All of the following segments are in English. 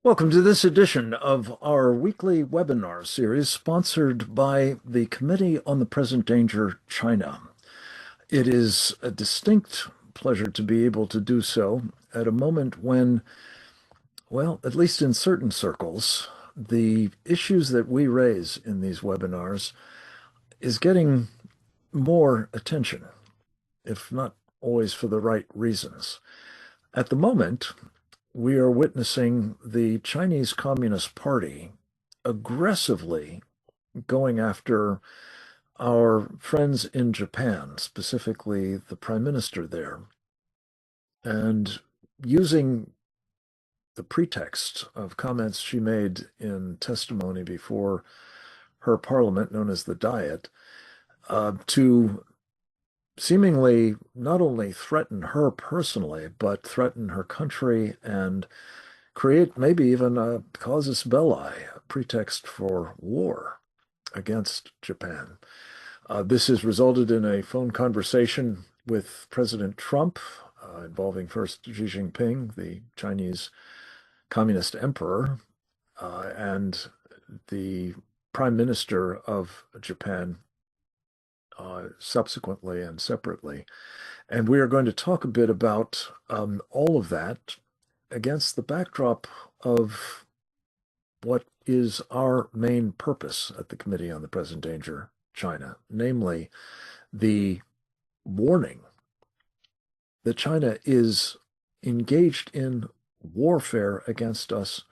Welcome to this edition of our weekly webinar series sponsored by the Committee on the Present Danger, China. It is a distinct pleasure to be able to do so at a moment when, well, at least in certain circles, the issues that we raise in these webinars is getting more attention, if not always for the right reasons. At the moment, we are witnessing the Chinese Communist Party aggressively going after our friends in Japan, specifically the prime minister there, and using the pretext of comments she made in testimony before her parliament, known as the Diet, to seemingly not only threaten her personally, but threaten her country and create maybe even a casus belli, a pretext for war against Japan. This has resulted in a phone conversation with President Trump involving first Xi Jinping, the Chinese Communist Emperor, and the Prime Minister of Japan subsequently and separately. And we are going to talk a bit about all of that against the backdrop of what is our main purpose at the Committee on the Present Danger, China, namely the warning that China is engaged in warfare against us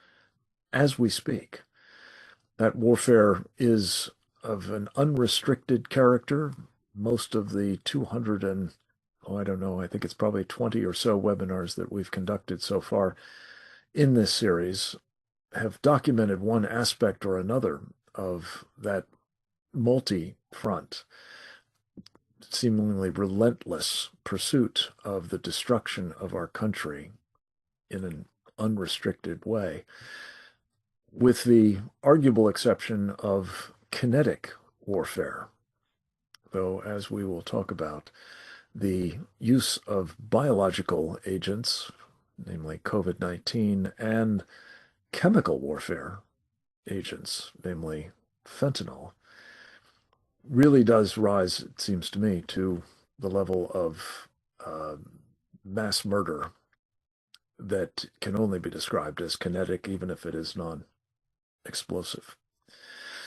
as we speak. That warfare is of an unrestricted character. Most of the 200 and, I don't know, I think it's probably 20 or so webinars that we've conducted so far in this series have documented one aspect or another of that multi-front, seemingly relentless pursuit of the destruction of our country in an unrestricted way, with the arguable exception of kinetic warfare, though, as we will talk about, the use of biological agents, namely COVID-19, and chemical warfare agents, namely fentanyl, really does rise, it seems to me, to the level of mass murder that can only be described as kinetic, even if it is non-explosive.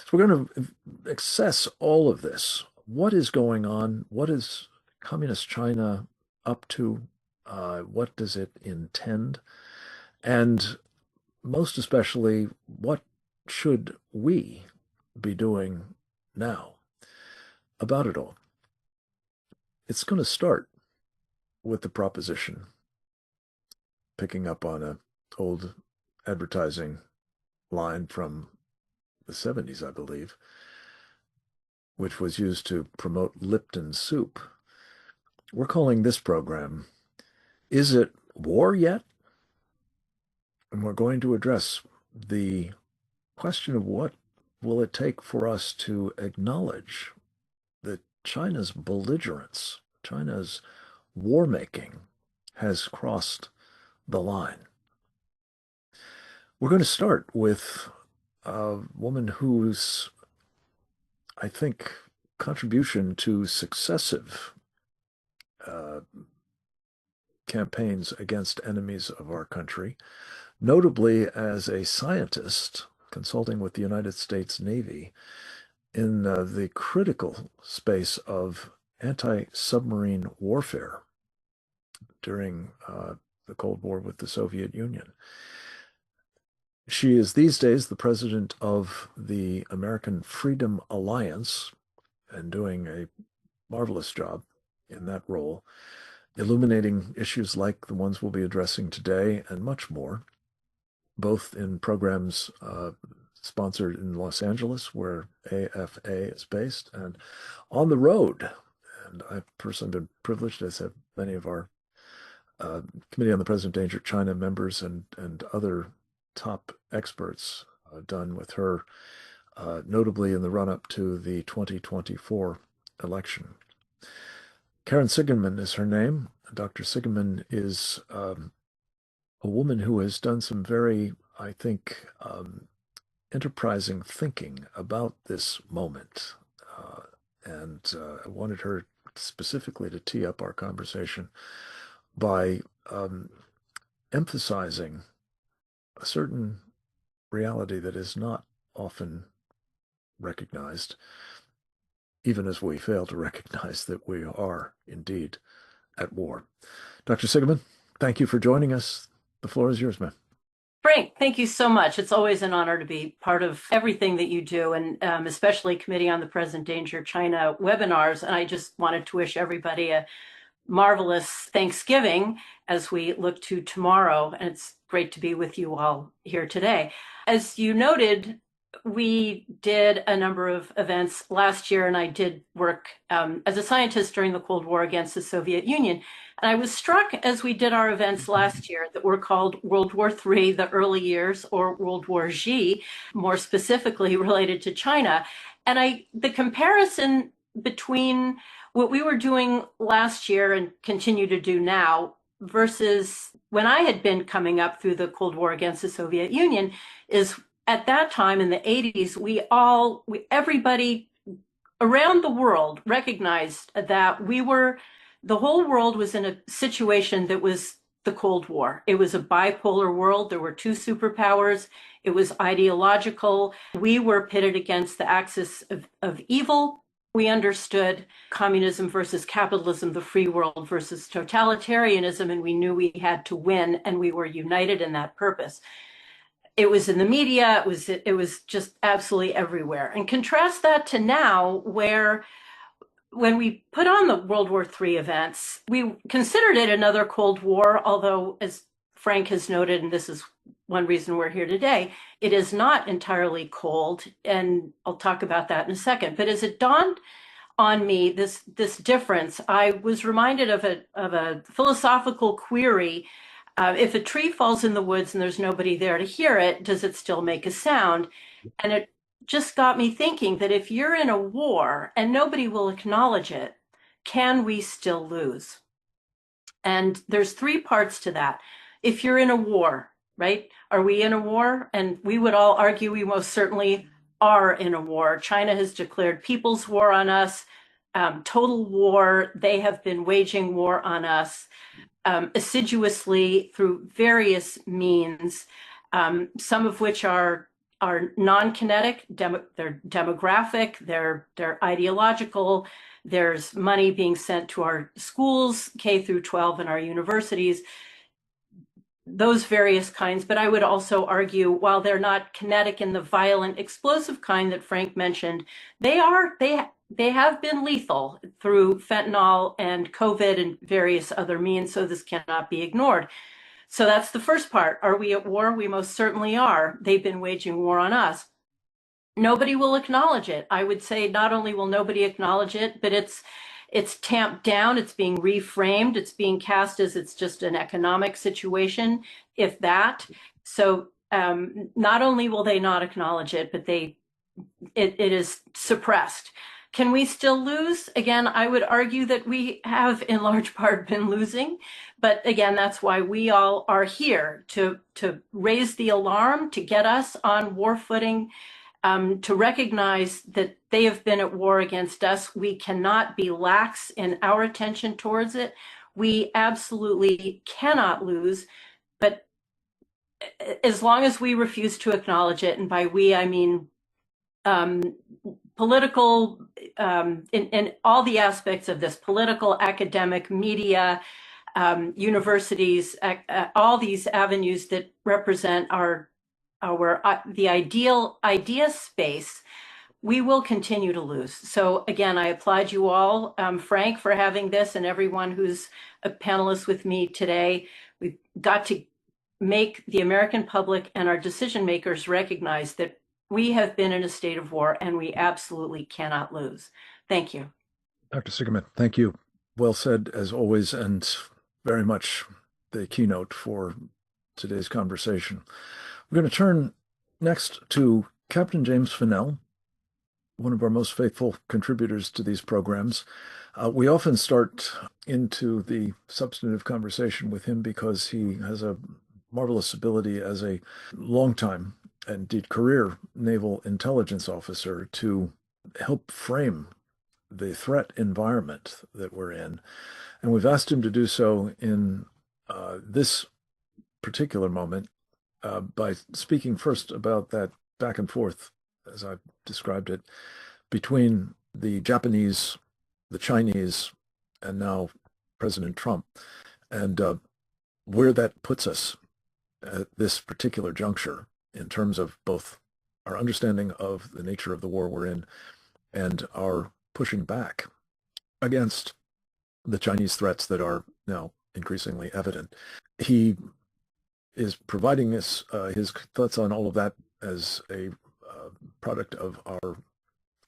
So we're going to assess all of this. What is going on? What is Communist China up to? What does it intend? And most especially, what should we be doing now about it all? It's going to start with the proposition, picking up on an old advertising line from the 70s, I believe, which was used to promote Lipton soup. We're calling this program, Is It War Yet? And we're going to address the question of what will it take for us to acknowledge that China's belligerence, China's war making, has crossed the line. We're going to start with a woman whose, I think, contribution to successive campaigns against enemies of our country, notably as a scientist consulting with the United States Navy in the critical space of anti-submarine warfare during the Cold War with the Soviet Union. She is these days the president of the American Freedom Alliance and doing a marvelous job in that role, illuminating issues like the ones we'll be addressing today and much more, both in programs sponsored in Los Angeles, where AFA is based, and on the road. And I've personally been privileged, as have many of our Committee on the Present Danger China members and other top experts done with her, notably in the run-up to the 2024 election. Karen Sigeman is her name. Dr. Sigeman is a woman who has done some very I think, enterprising thinking about this moment. I wanted her specifically to tee up our conversation by emphasizing a certain reality that is not often recognized, even as we fail to recognize that we are indeed at war. Dr. Sigeman, thank you for joining us. The floor is yours, ma'am. Frank, thank you so much. It's always an honor to be part of everything that you do, and especially Committee on the Present Danger China webinars. And I just wanted to wish everybody a marvelous Thanksgiving as we look to tomorrow. And it's great to be with you all here today. As you noted, we did a number of events last year, and I did work as a scientist during the Cold War against the Soviet Union. And I was struck as we did our events last year that were called World War III, the early years, or World War Z, more specifically related to China. And the comparison between what we were doing last year and continue to do now versus when I had been coming up through the Cold War against the Soviet Union is at that time in the 80s, everybody around the world recognized that the whole world was in a situation that was the Cold War. It was a bipolar world. There were two superpowers. It was ideological. We were pitted against the axis of evil. We understood communism versus capitalism, the free world versus totalitarianism, and we knew we had to win, and we were united in that purpose. It was in the media. It was just absolutely everywhere. And contrast that to now, where when we put on the World War III events, we considered it another Cold War, although, as Frank has noted, and this is one reason we're here today, it is not entirely cold, and I'll talk about that in a second. But as it dawned on me, this difference, I was reminded of a philosophical query. If a tree falls in the woods and there's nobody there to hear it, does it still make a sound? And it just got me thinking that if you're in a war and nobody will acknowledge it, can we still lose? And there's three parts to that. If you're in a war, right? Are we in a war? And we would all argue we most certainly are in a war. China has declared people's war on us, total war. They have been waging war on us assiduously through various means, some of which are non-kinetic, they're demographic, they're ideological. There's money being sent to our schools, K through 12, and our universities, those various kinds. But I would also argue, while they're not kinetic in the violent, explosive kind that Frank mentioned, they have been lethal through fentanyl and COVID and various other means, so this cannot be ignored. So that's the first part. Are we at war? We most certainly are. They've been waging war on us. Nobody will acknowledge it. I would say not only will nobody acknowledge it, but it's tamped down, it's being reframed, it's being cast as it's just an economic situation, if that. So not only will they not acknowledge it, but it is suppressed. Can we still lose? Again, I would argue that we have in large part been losing. But again, that's why we all are here to raise the alarm, to get us on war footing, to recognize that they have been at war against us. We cannot be lax in our attention towards it. We absolutely cannot lose. But as long as we refuse to acknowledge it, and by we, I mean political, in all the aspects of this, political, academic, media, universities, all these avenues that represent the ideal idea space, we will continue to lose. So again, I applaud you all, Frank, for having this, and everyone who's a panelist with me today. We've got to make the American public and our decision makers recognize that we have been in a state of war and we absolutely cannot lose. Thank you. Dr. Sigeman, thank you. Well said, as always, and very much the keynote for today's conversation. We're going to turn next to Captain James Fennell, one of our most faithful contributors to these programs. We often start into the substantive conversation with him because he has a marvelous ability as a longtime, indeed career naval intelligence officer to help frame the threat environment that we're in. And we've asked him to do so in this particular moment by speaking first about that back and forth, as I've described it, between the Japanese, the Chinese, and now President Trump, and where that puts us at this particular juncture in terms of both our understanding of the nature of the war we're in and our pushing back against the Chinese threats that are now increasingly evident. He is providing us his thoughts on all of that as a product of our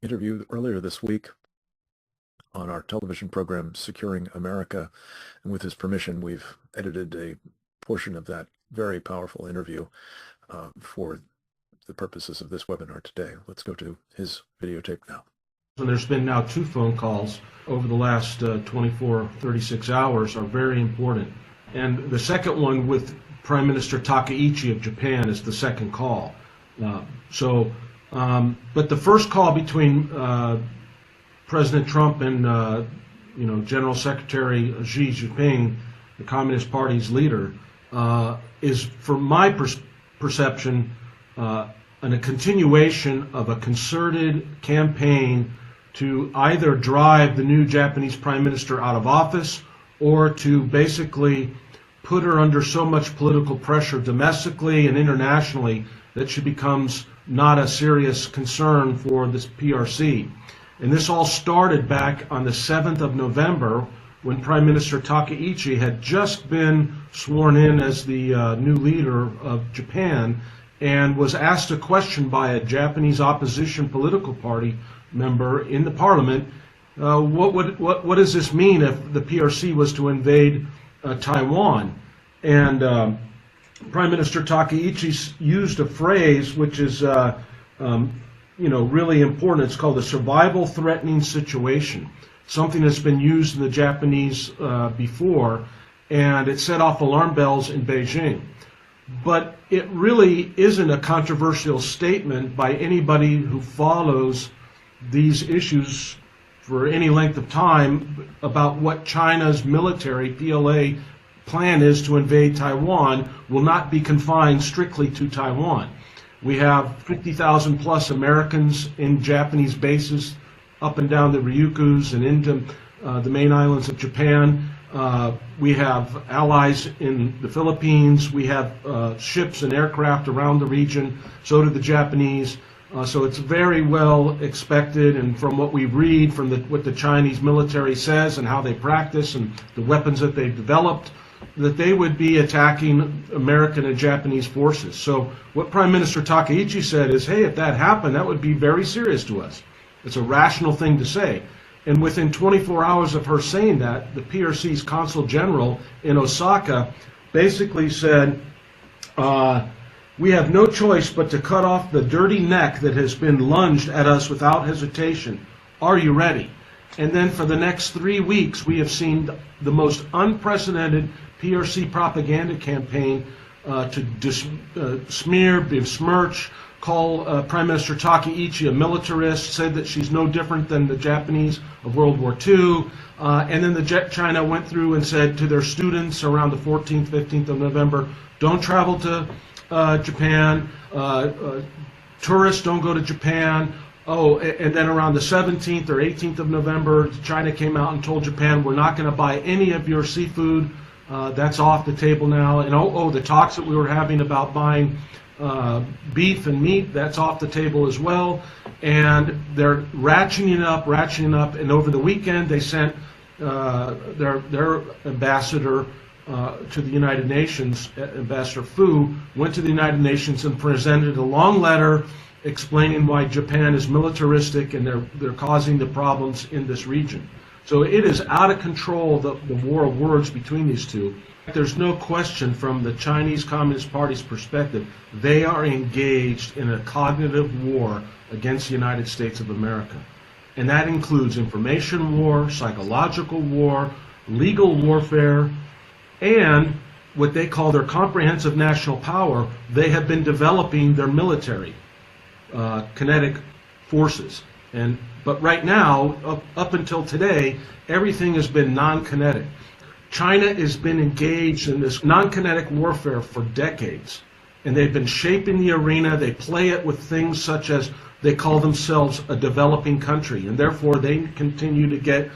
interview earlier this week on our television program, Securing America. And with his permission, we've edited a portion of that very powerful interview for the purposes of this webinar today. Let's go to his videotape now. And there's been now 2 phone calls over the last 24, 36 hours are very important. And the second one with Prime Minister Takaichi of Japan is the second call. But the first call between President Trump and General Secretary Xi Jinping, the Communist Party's leader, is, from my perception, a continuation of a concerted campaign to either drive the new Japanese Prime Minister out of office or to basically put her under so much political pressure domestically and internationally that she becomes not a serious concern for this PRC. And this all started back on the 7th of November when Prime Minister Takaichi had just been sworn in as the new leader of Japan and was asked a question by a Japanese opposition political party member in the parliament. What does this mean if the PRC was to invade Taiwan? And Prime Minister Takaichi used a phrase which is really important. It's called a survival threatening situation, something that's been used in the Japanese before, and it set off alarm bells in Beijing. But it really isn't a controversial statement by anybody who follows these issues for any length of time about what China's military, PLA, plan is to invade Taiwan will not be confined strictly to Taiwan. We have 50,000 plus Americans in Japanese bases up and down the Ryukyus and into the main islands of Japan. We have allies in the Philippines. We have ships and aircraft around the region. So do the Japanese. So it's very well expected, and from what we read, from what the Chinese military says and how they practice and the weapons that they've developed, that they would be attacking American and Japanese forces. So what Prime Minister Takaichi said is, hey, if that happened, that would be very serious to us. It's a rational thing to say. And within 24 hours of her saying that, the PRC's consul general in Osaka basically said, we have no choice but to cut off the dirty neck that has been lunged at us without hesitation. Are you ready? And then for the next 3 weeks, we have seen the most unprecedented PRC propaganda campaign to smear, besmirch, call Prime Minister Takaichi a militarist, said that she's no different than the Japanese of World War II. And then China went through and said to their students around the 14th, 15th of November, don't travel to Japan, tourists don't go to Japan. Oh, and then around the 17th or 18th of November, China came out and told Japan, we're not going to buy any of your seafood. That's off the table now. And the talks that we were having about buying beef and meat, that's off the table as well. And they're ratcheting up. And over the weekend, they sent their ambassador to the United Nations, Ambassador Fu, went to the United Nations and presented a long letter explaining why Japan is militaristic and they're causing the problems in this region. So it is out of control, the war of words between these two. There's no question from the Chinese Communist Party's perspective, they are engaged in a cognitive war against the United States of America. And that includes information war, psychological war, legal warfare, and what they call their comprehensive national power, they have been developing their military kinetic forces. But right now, up until today, everything has been non-kinetic. China has been engaged in this non-kinetic warfare for decades, and they've been shaping the arena. They play it with things such as they call themselves a developing country, and therefore they continue to get,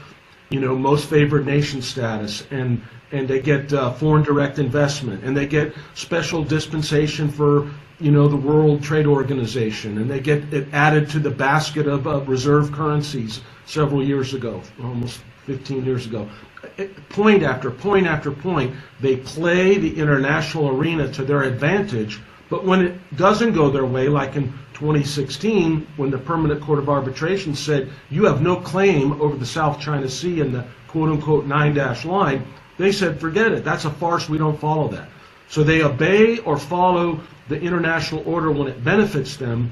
most favored nation status, and they get foreign direct investment, and they get special dispensation for, the World Trade Organization, and they get it added to the basket of reserve currencies several years ago, almost 15 years ago. Point after point after point, they play the international arena to their advantage, but when it doesn't go their way, like in 2016, when the Permanent Court of Arbitration said, you have no claim over the South China Sea and the quote-unquote 9-dash line, they said, forget it, that's a farce, we don't follow that. So they obey or follow the international order when it benefits them,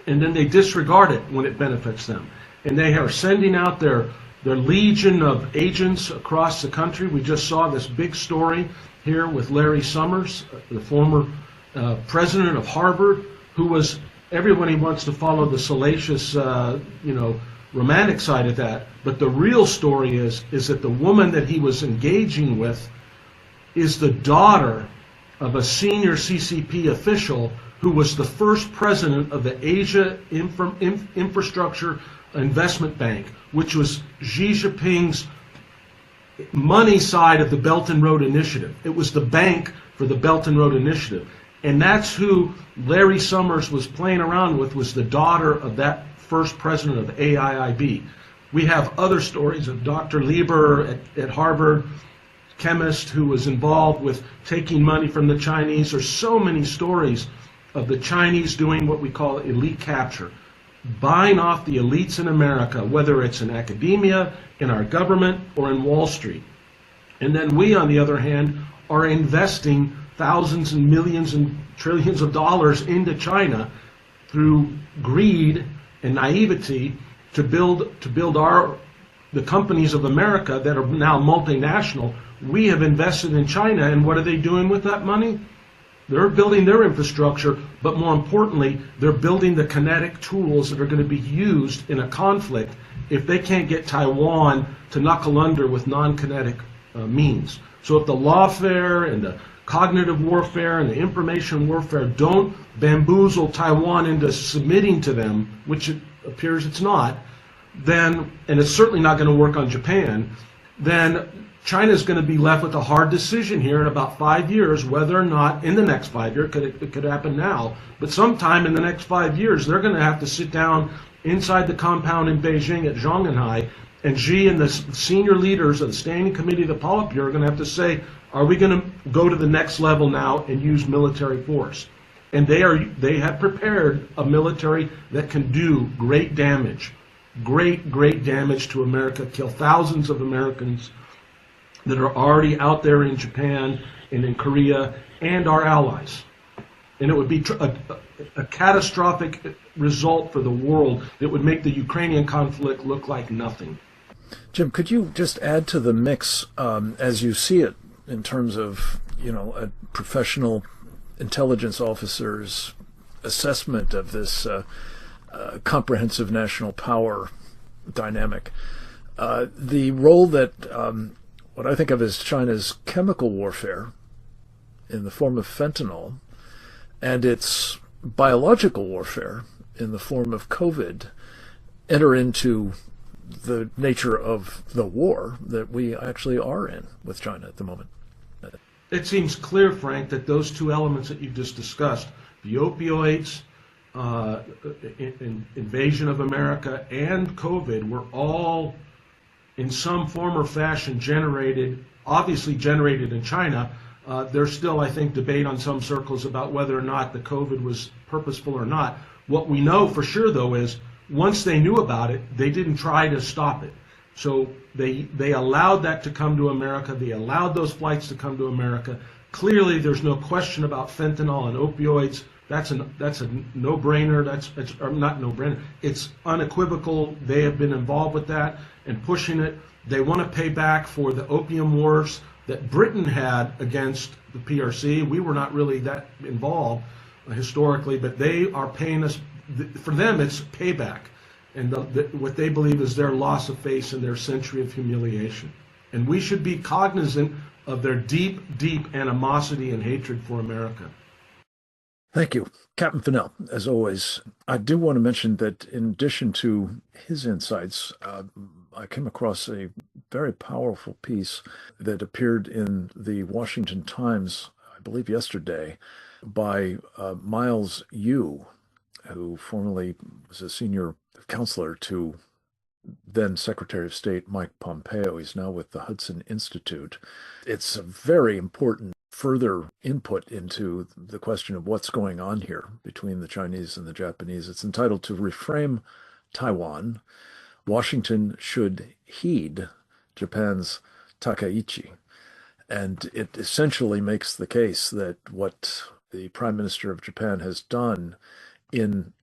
and then they disregard it when it benefits them. And they are sending out their legion of agents across the country. We just saw this big story here with Larry Summers, the former president of Harvard, who was, everybody wants to follow the salacious, romantic side of that. But the real story is that the woman that he was engaging with is the daughter of a senior CCP official who was the first president of the Asia Infrastructure Investment Bank, which was Xi Jinping's money side of the Belt and Road Initiative. It was the bank for the Belt and Road Initiative. And that's who Larry Summers was playing around with, was the daughter of that first president of AIIB. We have other stories of Dr. Lieber at Harvard, chemist who was involved with taking money from the Chinese. There's so many stories of the Chinese doing what we call elite capture, buying off the elites in America, whether it's in academia, in our government, or in Wall Street. And then we, on the other hand, are investing thousands and millions and trillions of dollars into China through greed and naivety to build the companies of America that are now multinational. We have invested in China, and what are they doing with that money? They're building their infrastructure, but more importantly, they're building the kinetic tools that are going to be used in a conflict if they can't get Taiwan to knuckle under with non-kinetic means. So if the lawfare and the cognitive warfare and the information warfare don't bamboozle Taiwan into submitting to them, which it appears it's not, then, and it's certainly not going to work on Japan, then China's going to be left with a hard decision here in about 5 years, whether or not in the next 5 years, it could happen now, but sometime in the next 5 years, they're going to have to sit down inside the compound in Beijing at Zhongnanhai, and Xi and the senior leaders of the Standing Committee of the Politburo are going to have to say, are we going to go to the next level now and use military force? And they have prepared a military that can do great damage, great damage to America, kill thousands of Americans that are already out there in Japan and in Korea and our allies. And it would be a catastrophic result for the world that would make the Ukrainian conflict look like nothing. Jim, could you just add to the mix as you see it in terms of, a professional intelligence officer's assessment of this comprehensive national power dynamic, the role that what I think of as China's chemical warfare in the form of fentanyl and its biological warfare in the form of COVID enter into the nature of the war that we actually are in with China at the moment? It seems clear, Frank, that those two elements that you just discussed, the opioids, invasion of America, and COVID, were all in some form or fashion obviously generated in China. There's still, I think, debate on some circles about whether or not the COVID was purposeful or not. What we know for sure, though, is once they knew about it, they didn't try to stop it. So they allowed that to come to America. They allowed those flights to come to America. Clearly, there's no question about fentanyl and opioids. That's a no-brainer. That's not no-brainer. It's unequivocal. They have been involved with that and pushing it. They want to pay back for the opium wars that Britain had against the PRC. We were not really that involved historically, but they are paying us. For them, it's payback, and what they believe is their loss of face and their century of humiliation. And we should be cognizant of their deep, deep animosity and hatred for America. Thank you, Captain Fennell. As always, I do want to mention that in addition to his insights, I came across a very powerful piece that appeared in the Washington Times, I believe yesterday, by Miles Yu, who formerly was a senior counselor to then Secretary of State Mike Pompeo. He's now with the Hudson Institute. It's a very important further input into the question of what's going on here between the Chinese and the Japanese. It's entitled "To Reframe Taiwan, Washington Should Heed Japan's Takaichi." And it essentially makes the case that what the Prime Minister of Japan has done in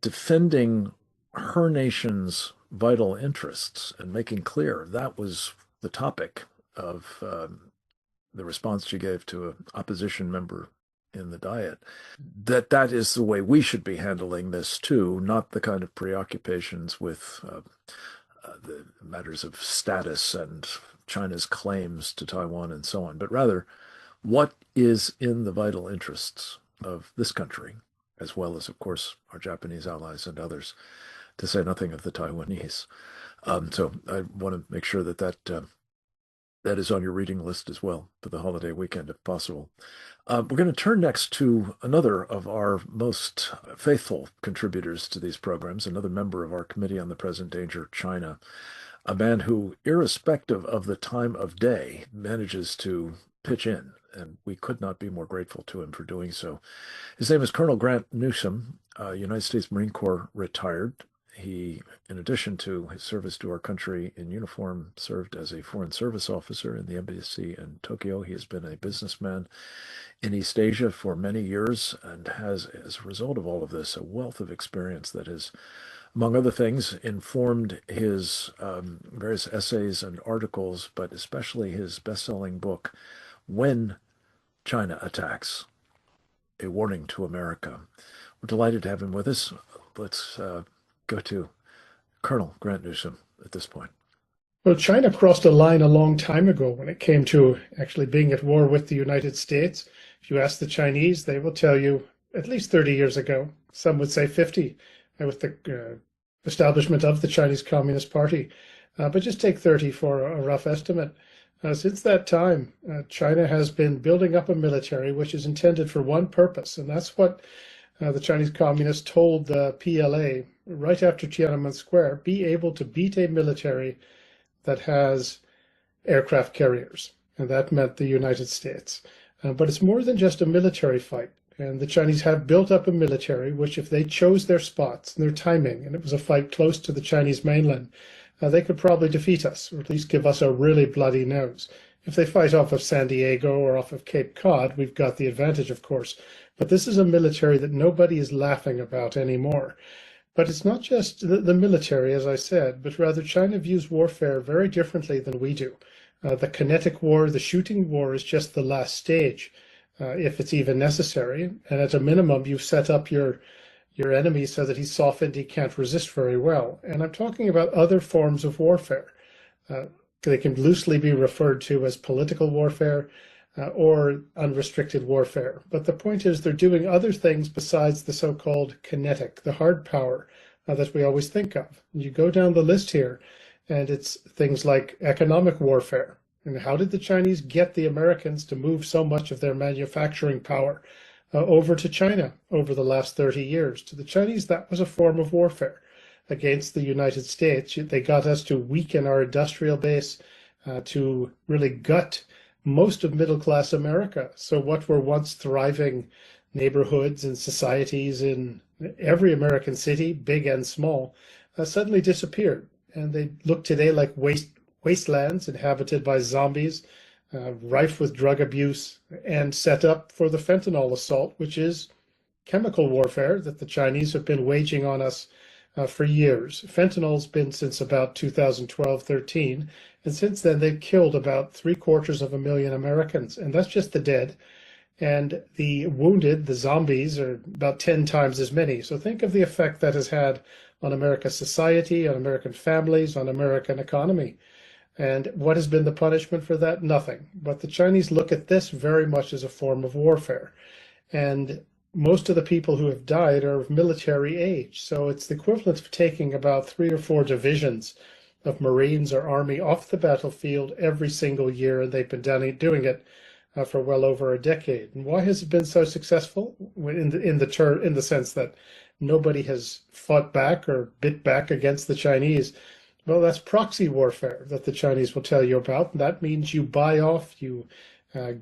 defending her nation's vital interests and making clear that was the topic of the response she gave to an opposition member in the Diet, that is the way we should be handling this too, not the kind of preoccupations with the matters of status and China's claims to Taiwan and so on, but rather what is in the vital interests of this country, as well as, of course, our Japanese allies and others, to say nothing of the Taiwanese. So I want to make sure that that is on your reading list as well for the holiday weekend, if possible. We're going to turn next to another of our most faithful contributors to these programs, another member of our Committee on the Present Danger, China, a man who, irrespective of the time of day, manages to pitch in, and we could not be more grateful to him for doing so. His name is Colonel Grant Newsom, United States Marine Corps retired. He, in addition to his service to our country in uniform, served as a Foreign Service officer in the embassy in Tokyo. He has been a businessman in East Asia for many years and has, as a result of all of this, a wealth of experience that has, among other things, informed his various essays and articles, but especially his best-selling book, When China Attacks, A Warning to America. We're delighted to have him with us. Let's go to Colonel Grant Newsom at this point. Well, China crossed a line a long time ago when it came to actually being at war with the United States. If you ask the Chinese, they will tell you at least 30 years ago. Some would say 50 with the establishment of the Chinese Communist Party. But just take 30 for a rough estimate. Since that time, China has been building up a military which is intended for one purpose, and that's what the Chinese Communists told the PLA right after Tiananmen Square: be able to beat a military that has aircraft carriers. And that meant the United States. But it's more than just a military fight. And the Chinese have built up a military which, if they chose their spots and their timing, and it was a fight close to the Chinese mainland, they could probably defeat us, or at least give us a really bloody nose. If they fight off of San Diego or off of Cape Cod, we've got the advantage, of course. But this is a military that nobody is laughing about anymore. But it's not just the military, as I said, but rather China views warfare very differently than we do. The kinetic war, the shooting war, is just the last stage, if it's even necessary. And at a minimum, you've set up your enemy so that he's softened, he can't resist very well. And I'm talking about other forms of warfare. They can loosely be referred to as political warfare or unrestricted warfare. But the point is they're doing other things besides the so-called kinetic, the hard power that we always think of. And you go down the list here, and it's things like economic warfare. And how did the Chinese get the Americans to move so much of their manufacturing power over to China over the last 30 years? To the Chinese, that was a form of warfare against the United States. They got us to weaken our industrial base, to really gut most of middle-class America. So what were once thriving neighborhoods and societies in every American city, big and small, suddenly disappeared. And they look today like wastelands inhabited by zombies, rife with drug abuse, and set up for the fentanyl assault, which is chemical warfare that the Chinese have been waging on us for years. Fentanyl's been since about 2012-13, and since then they've killed about 750,000 Americans, and that's just the dead. And the wounded, the zombies, are about 10 times as many. So think of the effect that has had on America's society, on American families, on American economy. And what has been the punishment for that? Nothing. But the Chinese look at this very much as a form of warfare. And most of the people who have died are of military age. So it's the equivalent of taking about 3 or 4 divisions of Marines or Army off the battlefield every single year, and they've been doing it for well over a decade. And why has it been so successful? In the sense that nobody has fought back or bit back against the Chinese. Well, that's proxy warfare that the Chinese will tell you about. And that means you buy off, you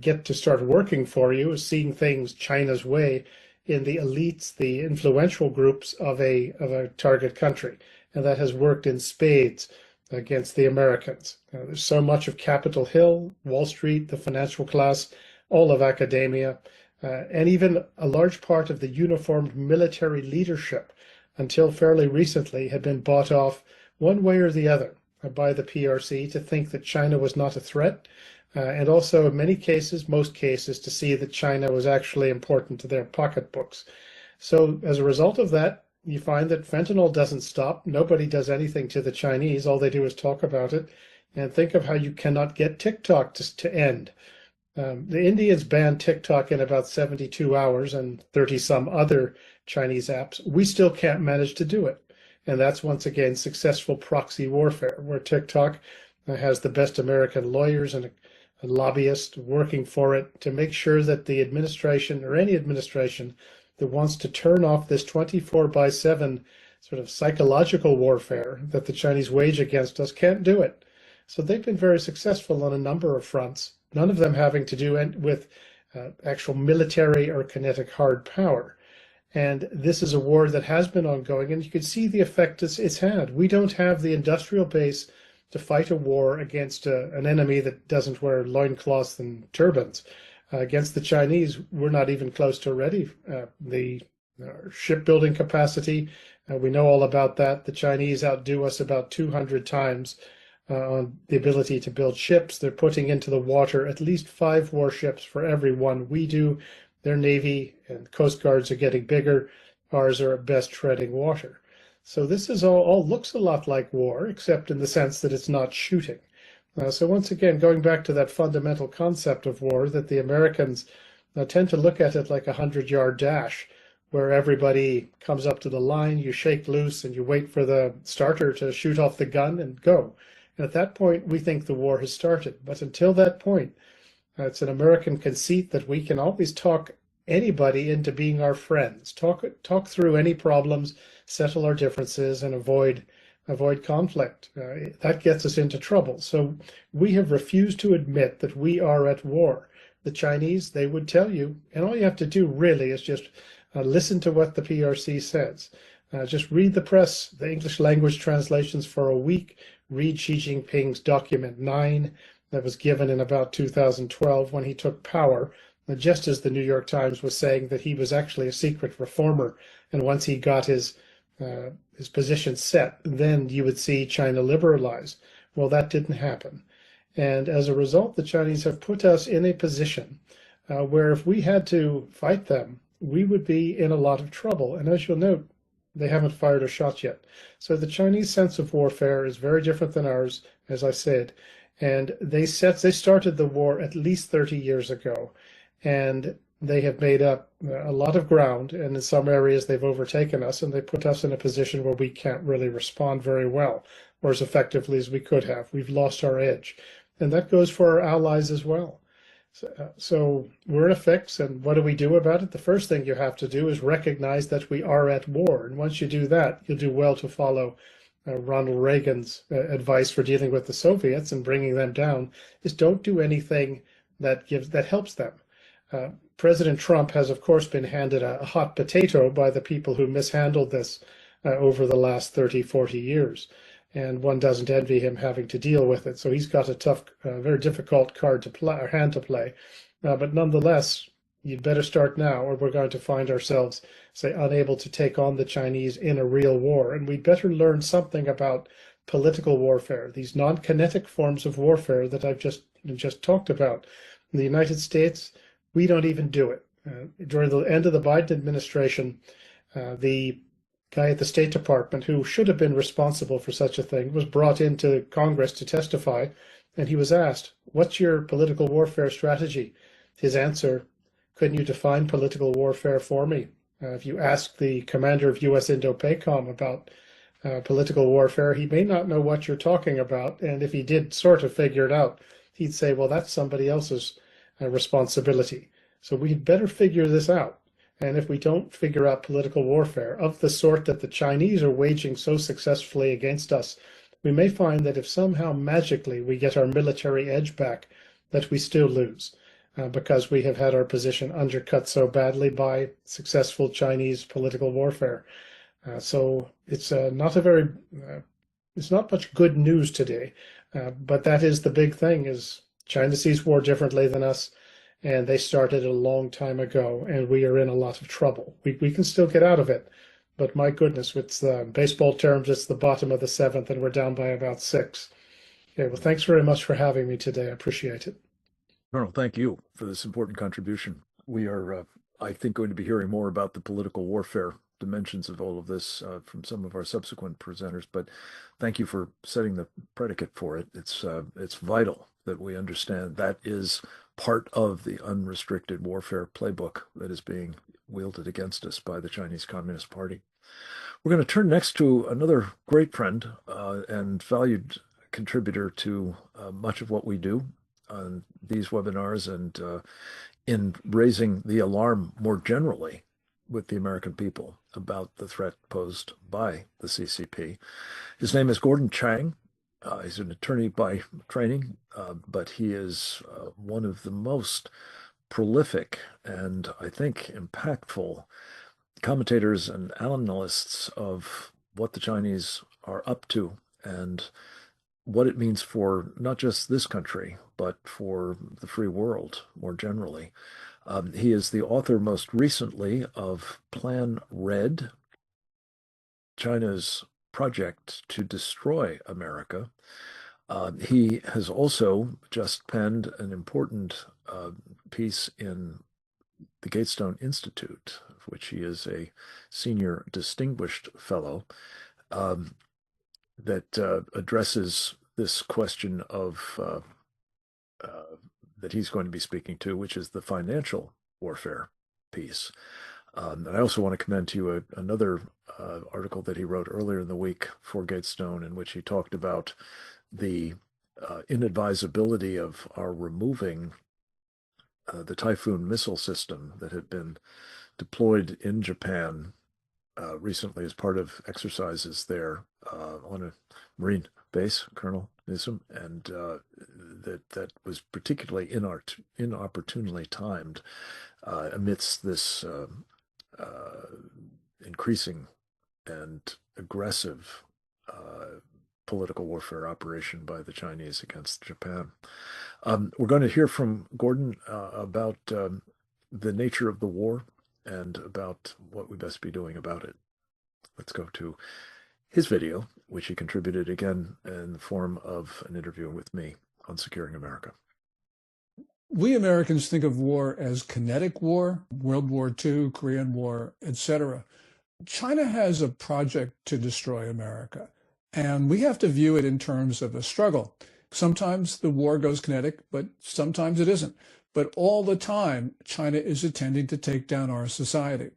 get to start working for you, seeing things China's way in the elites, the influential groups of a target country. And that has worked in spades against the Americans. There's so much of Capitol Hill, Wall Street, the financial class, all of academia, and even a large part of the uniformed military leadership until fairly recently had been bought off one way or the other by the PRC to think that China was not a threat, and also in many cases, most cases, to see that China was actually important to their pocketbooks. So as a result of that, you find that fentanyl doesn't stop. Nobody does anything to the Chinese. All they do is talk about it. And think of how you cannot get TikTok to end. The Indians banned TikTok in about 72 hours and 30 some other Chinese apps. We still can't manage to do it. And that's once again successful proxy warfare, where TikTok has the best American lawyers and lobbyists working for it to make sure that the administration, or any administration, that wants to turn off this 24/7 sort of psychological warfare that the Chinese wage against us can't do it. So they've been very successful on a number of fronts, none of them having to do with actual military or kinetic hard power. And this is a war that has been ongoing, and you can see the effect it's had. We don't have the industrial base to fight a war against an enemy that doesn't wear loincloths and turbans. Against the Chinese, we're not even close to ready. The shipbuilding capacity, we know all about that. The Chinese outdo us about 200 times on the ability to build ships. They're putting into the water at least 5 warships for every one we do. Their Navy and Coast Guards are getting bigger. Ours are at best treading water. So this is all looks a lot like war, except in the sense that it's not shooting. So once again, going back to that fundamental concept of war, that the Americans tend to look at it like a 100-yard dash, where everybody comes up to the line, you shake loose, and you wait for the starter to shoot off the gun and go. And at that point, we think the war has started. But until that point, it's an American conceit that we can always talk anybody into being our friends, talk through any problems, settle our differences, and avoid conflict. That gets us into trouble. So we have refused to admit that we are at war. The Chinese, they would tell you, and all you have to do really is just listen to what the PRC says. Just read the press, the English language translations for a week, read Xi Jinping's document 9 that was given in about 2012 when he took power, just as the New York Times was saying that he was actually a secret reformer, and once he got his position set, then you would see China liberalize. Well, that didn't happen. And as a result, the Chinese have put us in a position where if we had to fight them, we would be in a lot of trouble. And as you'll note, they haven't fired a shot yet. So the Chinese sense of warfare is very different than ours, as I said. And they started the war at least 30 years ago. And they have made up a lot of ground, and in some areas they've overtaken us, and they put us in a position where we can't really respond very well, or as effectively as we could have. We've lost our edge. And that goes for our allies as well. So we're in a fix, and what do we do about it? The first thing you have to do is recognize that we are at war. And once you do that, you'll do well to follow Ronald Reagan's advice for dealing with the Soviets and bringing them down, is don't do anything that helps them. President Trump has, of course, been handed a hot potato by the people who mishandled this over the last 30, 40 years. And one doesn't envy him having to deal with it. So he's got a tough, very difficult hand to play. But nonetheless, you'd better start now, or we're going to find ourselves, say, unable to take on the Chinese in a real war. And we'd better learn something about political warfare, these non-kinetic forms of warfare that I've just talked about. In the United States, we don't even do it. During the end of the Biden administration, the guy at the State Department who should have been responsible for such a thing was brought into Congress to testify, and he was asked, "What's your political warfare strategy?" His answer, "Couldn't you define political warfare for me?" If you ask the commander of U.S. Indo-PACOM about political warfare, he may not know what you're talking about, and if he did sort of figure it out, he'd say, well, that's somebody else's responsibility. So we'd better figure this out. And if we don't figure out political warfare of the sort that the Chinese are waging so successfully against us, we may find that if somehow magically we get our military edge back, that we still lose because we have had our position undercut so badly by successful Chinese political warfare. So it's it's not much good news today, but that is the big thing: is China sees war differently than us, and they started it a long time ago, and we are in a lot of trouble. We can still get out of it, but my goodness, it's baseball terms, it's the bottom of the seventh, and we're down by about 6. Okay, well, thanks very much for having me today. I appreciate it. Colonel, thank you for this important contribution. We are, I think, going to be hearing more about the political warfare dimensions of all of this from some of our subsequent presenters, but thank you for setting the predicate for it. It's vital that we understand that is part of the unrestricted warfare playbook that is being wielded against us by the Chinese Communist Party. We're going to turn next to another great friend and valued contributor to much of what we do on these webinars and in raising the alarm more generally with the American people about the threat posed by the CCP. His name is Gordon Chang. He's an attorney by training, but he is one of the most prolific and, I think, impactful commentators and analysts of what the Chinese are up to and what it means for not just this country, but for the free world more generally. He is the author most recently of Plan Red, China's project to destroy America. He has also just penned an important piece in the Gatestone Institute, of which he is a senior distinguished fellow, that addresses this question of that he's going to be speaking to, which is the financial warfare piece. And I also want to commend to you another article that he wrote earlier in the week for Gatestone, in which he talked about the inadvisability of our removing the Typhoon missile system that had been deployed in Japan recently as part of exercises there on a Marine base, Colonel Newsom, and that was particularly inopportunely timed amidst this increasing and aggressive political warfare operation by the Chinese against Japan. We're going to hear from Gordon about the nature of the war and about what we best be doing about it. Let's go to his video, which he contributed again in the form of an interview with me on Securing America. We Americans think of war as kinetic war, World War II, Korean War, etc. China has a project to destroy America, and we have to view it in terms of a struggle. Sometimes the war goes kinetic, but sometimes it isn't. But all the time, China is intending to take down our society.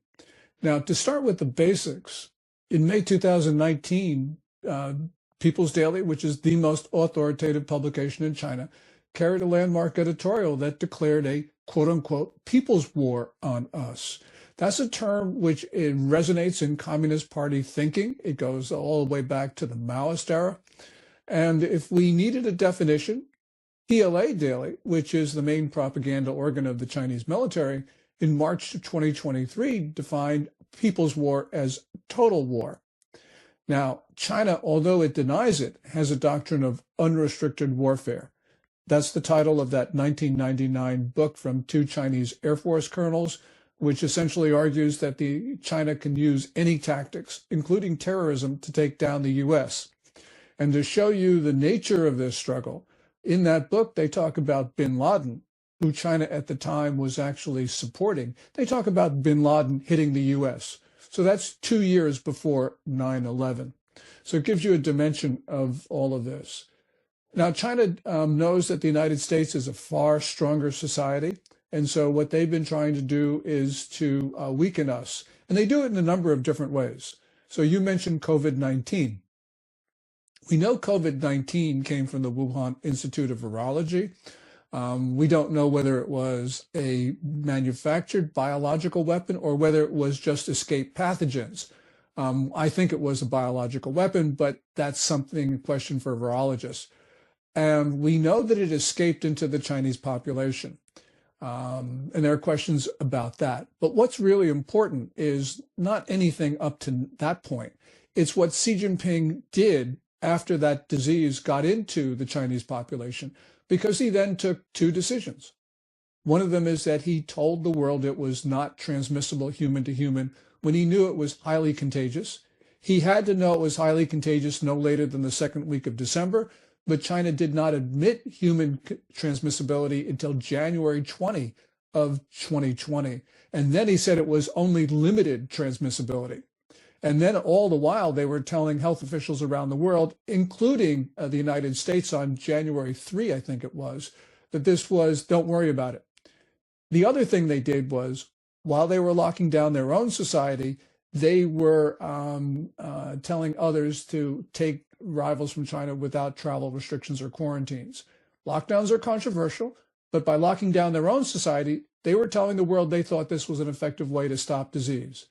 Now, to start with the basics, in May 2019, People's Daily, which is the most authoritative publication in China, carried a landmark editorial that declared a quote-unquote people's war on us. That's a term which it resonates in Communist Party thinking. It goes all the way back to the Maoist era. And if we needed a definition, PLA Daily, which is the main propaganda organ of the Chinese military, in March 2023 defined people's war as total war. Now, China, although it denies it, has a doctrine of unrestricted warfare. That's the title of that 1999 book from two Chinese Air Force colonels, which essentially argues that China can use any tactics, including terrorism, to take down the U.S. And to show you the nature of this struggle, in that book, they talk about bin Laden, who China at the time was actually supporting. They talk about bin Laden hitting the U.S. So that's 2 years before 9/11. So it gives you a dimension of all of this. Now, China knows that the United States is a far stronger society. And so what they've been trying to do is to weaken us. And they do it in a number of different ways. So you mentioned COVID-19. We know COVID-19 came from the Wuhan Institute of Virology. We don't know whether it was a manufactured biological weapon or whether it was just escaped pathogens. I think it was a biological weapon, but that's something, a question for virologists. And we know that it escaped into the Chinese population. And there are questions about that. But what's really important is not anything up to that point. It's what Xi Jinping did after that disease got into the Chinese population, because he then took two decisions. One of them is that he told the world it was not transmissible human to human when he knew it was highly contagious. He had to know it was highly contagious no later than the second week of December, but China did not admit human transmissibility until January 20 of 2020. And then he said it was only limited transmissibility. And then all the while, they were telling health officials around the world, including the United States on January 3, I think it was, that this was, don't worry about it. The other thing they did was, while they were locking down their own society, they were telling others to take arrivals from China without travel restrictions or quarantines. Lockdowns are controversial, but by locking down their own society, they were telling the world they thought this was an effective way to stop disease.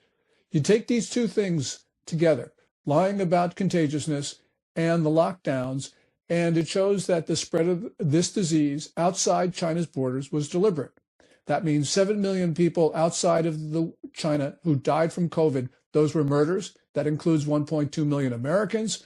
You take these two things together, lying about contagiousness and the lockdowns, and it shows that the spread of this disease outside China's borders was deliberate. That means 7 million people outside of China who died from COVID. Those were murders. That includes 1.2 million Americans.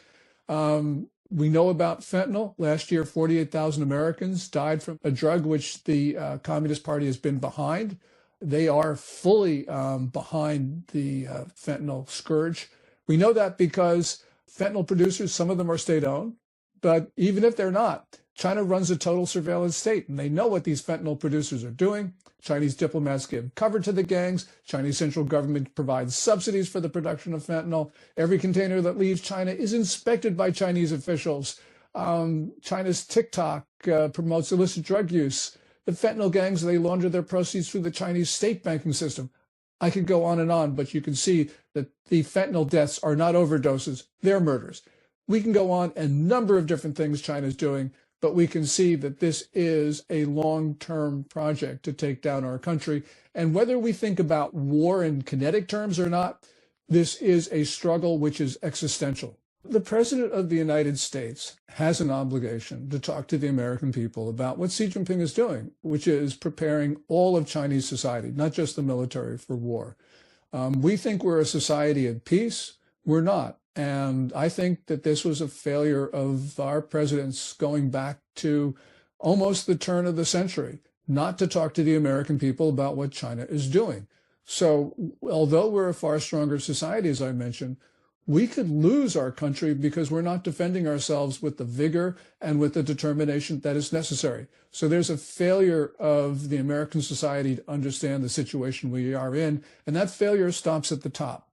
We know about fentanyl. Last year, 48,000 Americans died from a drug which the Communist Party has been behind. They are fully behind the fentanyl scourge. We know that because fentanyl producers, some of them are state-owned, but even if they're not, China runs a total surveillance state, and they know what these fentanyl producers are doing. Chinese diplomats give cover to the gangs. Chinese central government provides subsidies for the production of fentanyl. Every container that leaves China is inspected by Chinese officials. China's TikTok promotes illicit drug use. The fentanyl gangs, they launder their proceeds through the Chinese state banking system. I could go on, but you can see that the fentanyl deaths are not overdoses, they're murders. We can go on a number of different things China's doing, but we can see that this is a long-term project to take down our country. And whether we think about war in kinetic terms or not, this is a struggle which is existential. The President of the United States has an obligation to talk to the American people about what Xi Jinping is doing, which is preparing all of Chinese society, not just the military, for war. We think we're a society at peace. We're not. And I think that this was a failure of our presidents going back to almost the turn of the century, not to talk to the American people about what China is doing. So although we're a far stronger society, as I mentioned, we could lose our country because we're not defending ourselves with the vigor and with the determination that is necessary. So there's a failure of the American society to understand the situation we are in, and that failure starts at the top.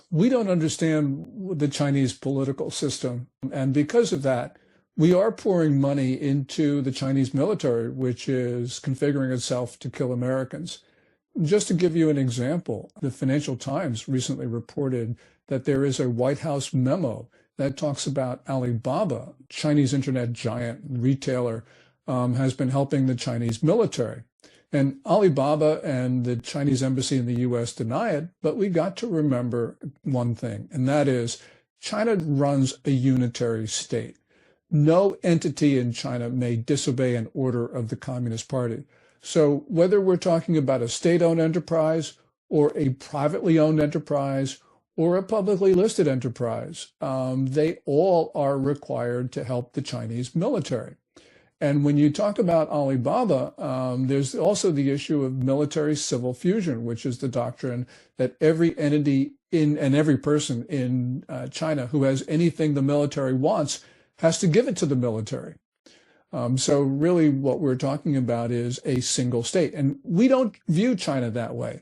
We don't understand the Chinese political system, and because of that, we are pouring money into the Chinese military, which is configuring itself to kill Americans. Just to give you an example, the Financial Times recently reported that there is a White House memo that talks about Alibaba, Chinese internet giant retailer, has been helping the Chinese military. And Alibaba and the Chinese embassy in the U.S. deny it, but we got to remember one thing, and that is China runs a unitary state. No entity in China may disobey an order of the Communist Party. So whether we're talking about a state-owned enterprise or a privately owned enterprise or a publicly listed enterprise, they all are required to help the Chinese military. And when you talk about Alibaba, there's also the issue of military-civil fusion, which is the doctrine that every entity and every person in China who has anything the military wants has to give it to the military. So really what we're talking about is a single state. And we don't view China that way.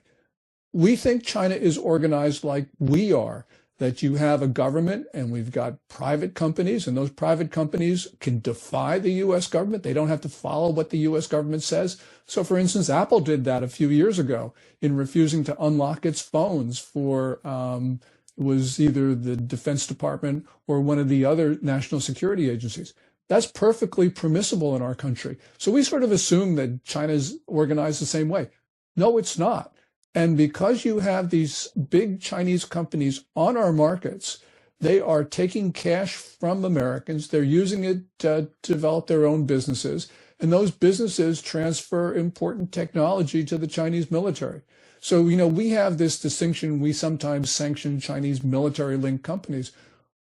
We think China is organized like we are, that you have a government and we've got private companies, and those private companies can defy the U.S. government. They don't have to follow what the U.S. government says. So, for instance, Apple did that a few years ago in refusing to unlock its phones for it was either the Defense Department or one of the other national security agencies. That's perfectly permissible in our country. So we sort of assume that China's organized the same way. No, it's not. And because you have these big Chinese companies on our markets, they are taking cash from Americans. They're using it to develop their own businesses. And those businesses transfer important technology to the Chinese military. So, we have this distinction. We sometimes sanction Chinese military-linked companies.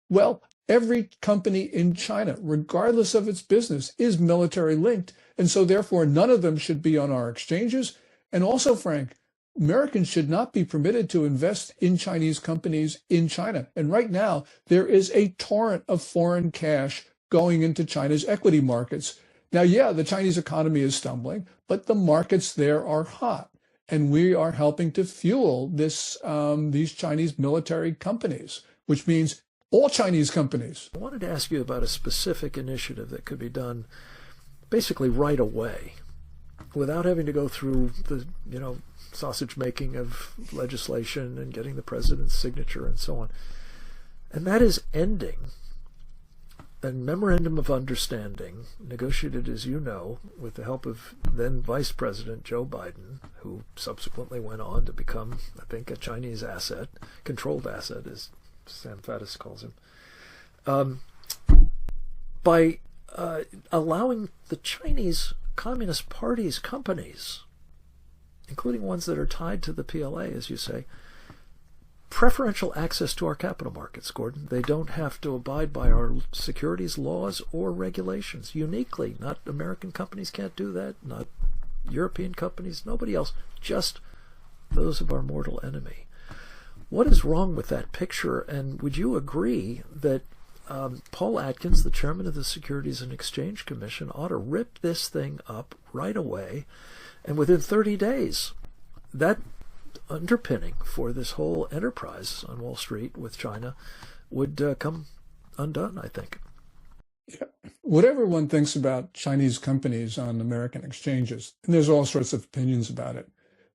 Well, every company in China, regardless of its business, is military-linked. And so, therefore, none of them should be on our exchanges. And also, Frank, Americans should not be permitted to invest in Chinese companies in China. And right now, there is a torrent of foreign cash going into China's equity markets. Now, yeah, the Chinese economy is stumbling, but the markets there are hot. And we are helping to fuel these Chinese military companies, which means all Chinese companies. I wanted to ask you about a specific initiative that could be done basically right away without having to go through the, sausage making of legislation and getting the president's signature and so on. And that is ending a memorandum of understanding negotiated, as you know, with the help of then Vice President Joe Biden, who subsequently went on to become, I think, a Chinese asset, controlled asset, as Sam Faddis calls him, by allowing the Chinese Communist Party's companies, including ones that are tied to the PLA, as you say, preferential access to our capital markets, Gordon. They don't have to abide by our securities laws or regulations. Uniquely, not American companies can't do that, not European companies, nobody else, just those of our mortal enemy. What is wrong with that picture? And would you agree that Paul Atkins, the chairman of the Securities and Exchange Commission, ought to rip this thing up right away, and within 30 days, that underpinning for this whole enterprise on Wall Street with China would come undone, I think. Yeah. Whatever one thinks about Chinese companies on American exchanges, and there's all sorts of opinions about it,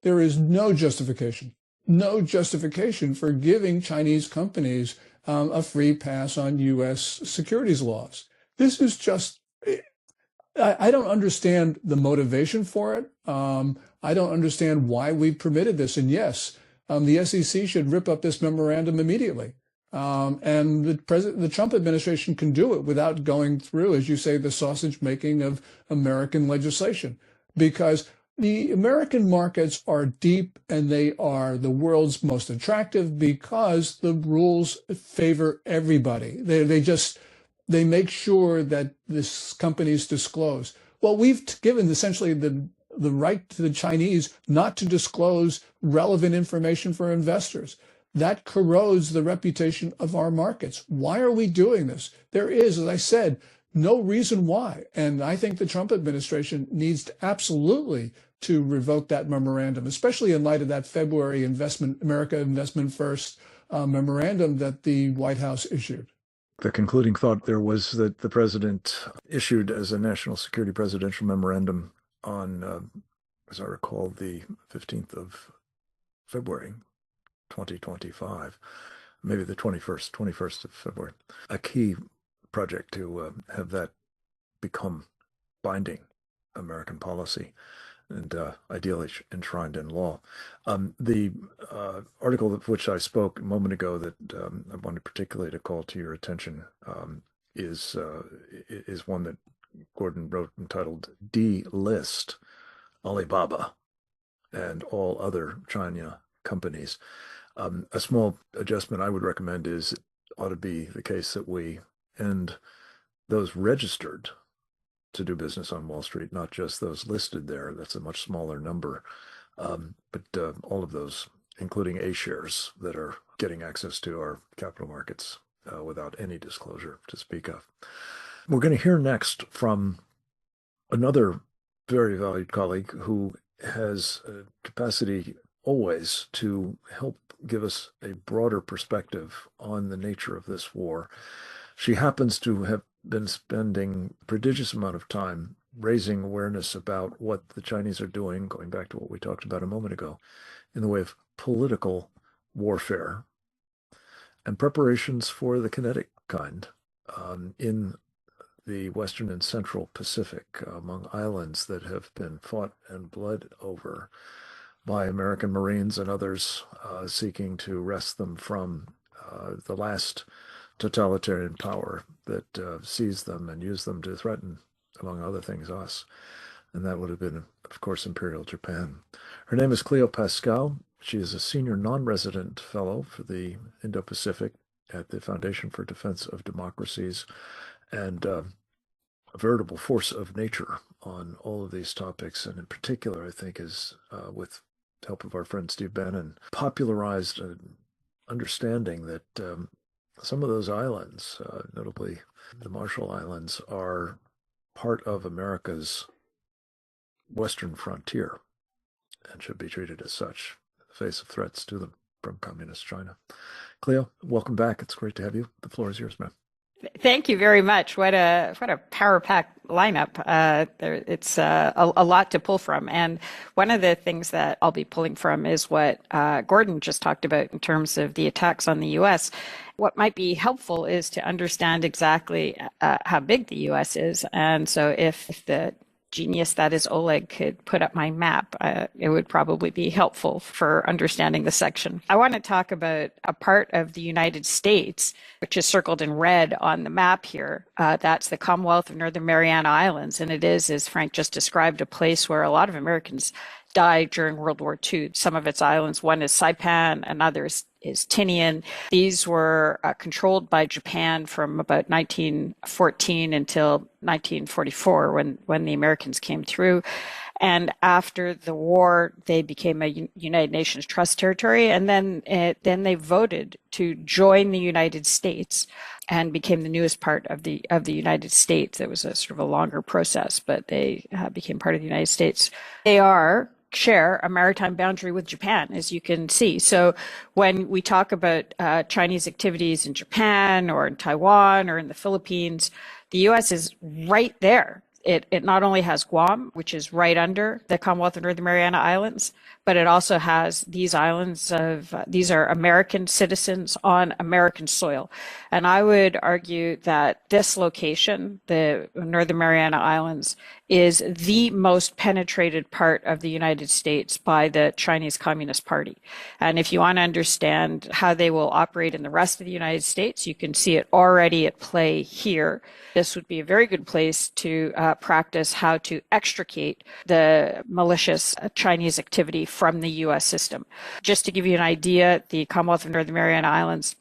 there is no justification for giving Chinese companies a free pass on U.S. securities laws. This is just, I don't understand the motivation for it. I don't understand why we permitted this. And yes, the SEC should rip up this memorandum immediately. And the Trump administration can do it without going through, as you say, the sausage making of American legislation, because the American markets are deep and they are the world's most attractive because the rules favor everybody. They make sure that these companies disclose. Well, we've given essentially the right to the Chinese not to disclose relevant information for investors. That corrodes the reputation of our markets. Why are we doing this? There is, as I said, no reason why. And I think the Trump administration needs to absolutely to revoke that memorandum, especially in light of that February America Investment First memorandum that the White House issued. The concluding thought there was that the president issued as a national security presidential memorandum on, as I recall, the 15th of February, 2025, maybe the 21st of February, a key project to have that become binding American policy and ideally enshrined in law. The article of which I spoke a moment ago that I wanted particularly to call to your attention is one that Gordon wrote entitled "Delist Alibaba and All Other China Companies." A small adjustment I would recommend is it ought to be the case that we end those registered to do business on Wall Street, not just those listed there. That's a much smaller number. But all of those, including A shares that are getting access to our capital markets without any disclosure to speak of. We're going to hear next from another very valued colleague who has a capacity always to help give us a broader perspective on the nature of this war. She happens to have been spending a prodigious amount of time raising awareness about what the Chinese are doing, going back to what we talked about a moment ago, in the way of political warfare and preparations for the kinetic kind in the Western and Central Pacific, among islands that have been fought and bled over by American Marines and others seeking to wrest them from the last totalitarian power that seized them and used them to threaten, among other things, us. And that would have been, of course, Imperial Japan. Her name is Cleo Pascal. She is a senior non-resident fellow for the Indo-Pacific at the Foundation for Defense of Democracies, and a veritable force of nature on all of these topics. And in particular, I think, is with the help of our friend Steve Bannon, popularized an understanding that some of those islands, notably the Marshall Islands, are part of America's western frontier and should be treated as such in the face of threats to them from communist China. Cleo, welcome back. It's great to have you. The floor is yours, ma'am. Thank you very much. What a power-packed lineup. It's a lot to pull from. And one of the things that I'll be pulling from is what Gordon just talked about in terms of the attacks on the U.S. What might be helpful is to understand exactly how big the U.S. is. And so if the genius that is Oleg could put up my map, it would probably be helpful for understanding the section. I want to talk about a part of the United States, which is circled in red on the map here. That's the Commonwealth of Northern Mariana Islands. And it is, as Frank just described, a place where a lot of Americans died during World War II. Some of its islands, one is Saipan, another is Tinian. These were controlled by Japan from about 1914 until 1944 when the Americans came through. And after the war, they became a United Nations Trust territory, and then they voted to join the United States and became the newest part of the United States. It was a sort of a longer process, but they became part of the United States. They share a maritime boundary with Japan, as you can see. So when we talk about Chinese activities in Japan or in Taiwan or in the Philippines, the U.S. is right there. It not only has Guam, which is right under the Commonwealth of Northern Mariana Islands, but it also has these islands these are American citizens on American soil. And I would argue that this location, the Northern Mariana Islands, is the most penetrated part of the United States by the Chinese Communist Party. And if you want to understand how they will operate in the rest of the United States, you can see it already at play here. This would be a very good place to practice how to extricate the malicious Chinese activity from the U.S. system. Just to give you an idea, the Commonwealth of Northern Mariana Islands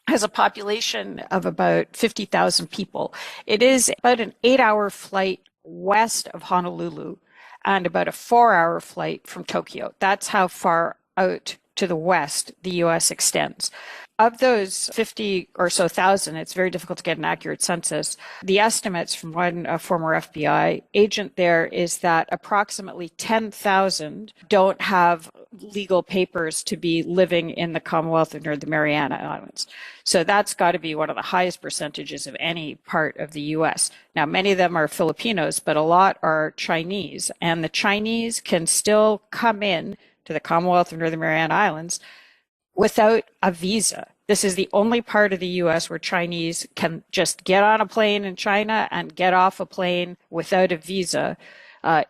has a population of about 50,000 people. It is about an 8-hour flight west of Honolulu and about a 4-hour flight from Tokyo. That's how far out to the west the U.S. extends. Of those 50 or so thousand, it's very difficult to get an accurate census. The estimates from one former FBI agent there is that approximately 10,000 don't have legal papers to be living in the Commonwealth of Northern Mariana Islands. So that's got to be one of the highest percentages of any part of the U.S. Now, many of them are Filipinos, but a lot are Chinese. And the Chinese can still come in to the Commonwealth of Northern Mariana Islands without a visa. This is the only part of the U.S. where Chinese can just get on a plane in China and get off a plane without a visa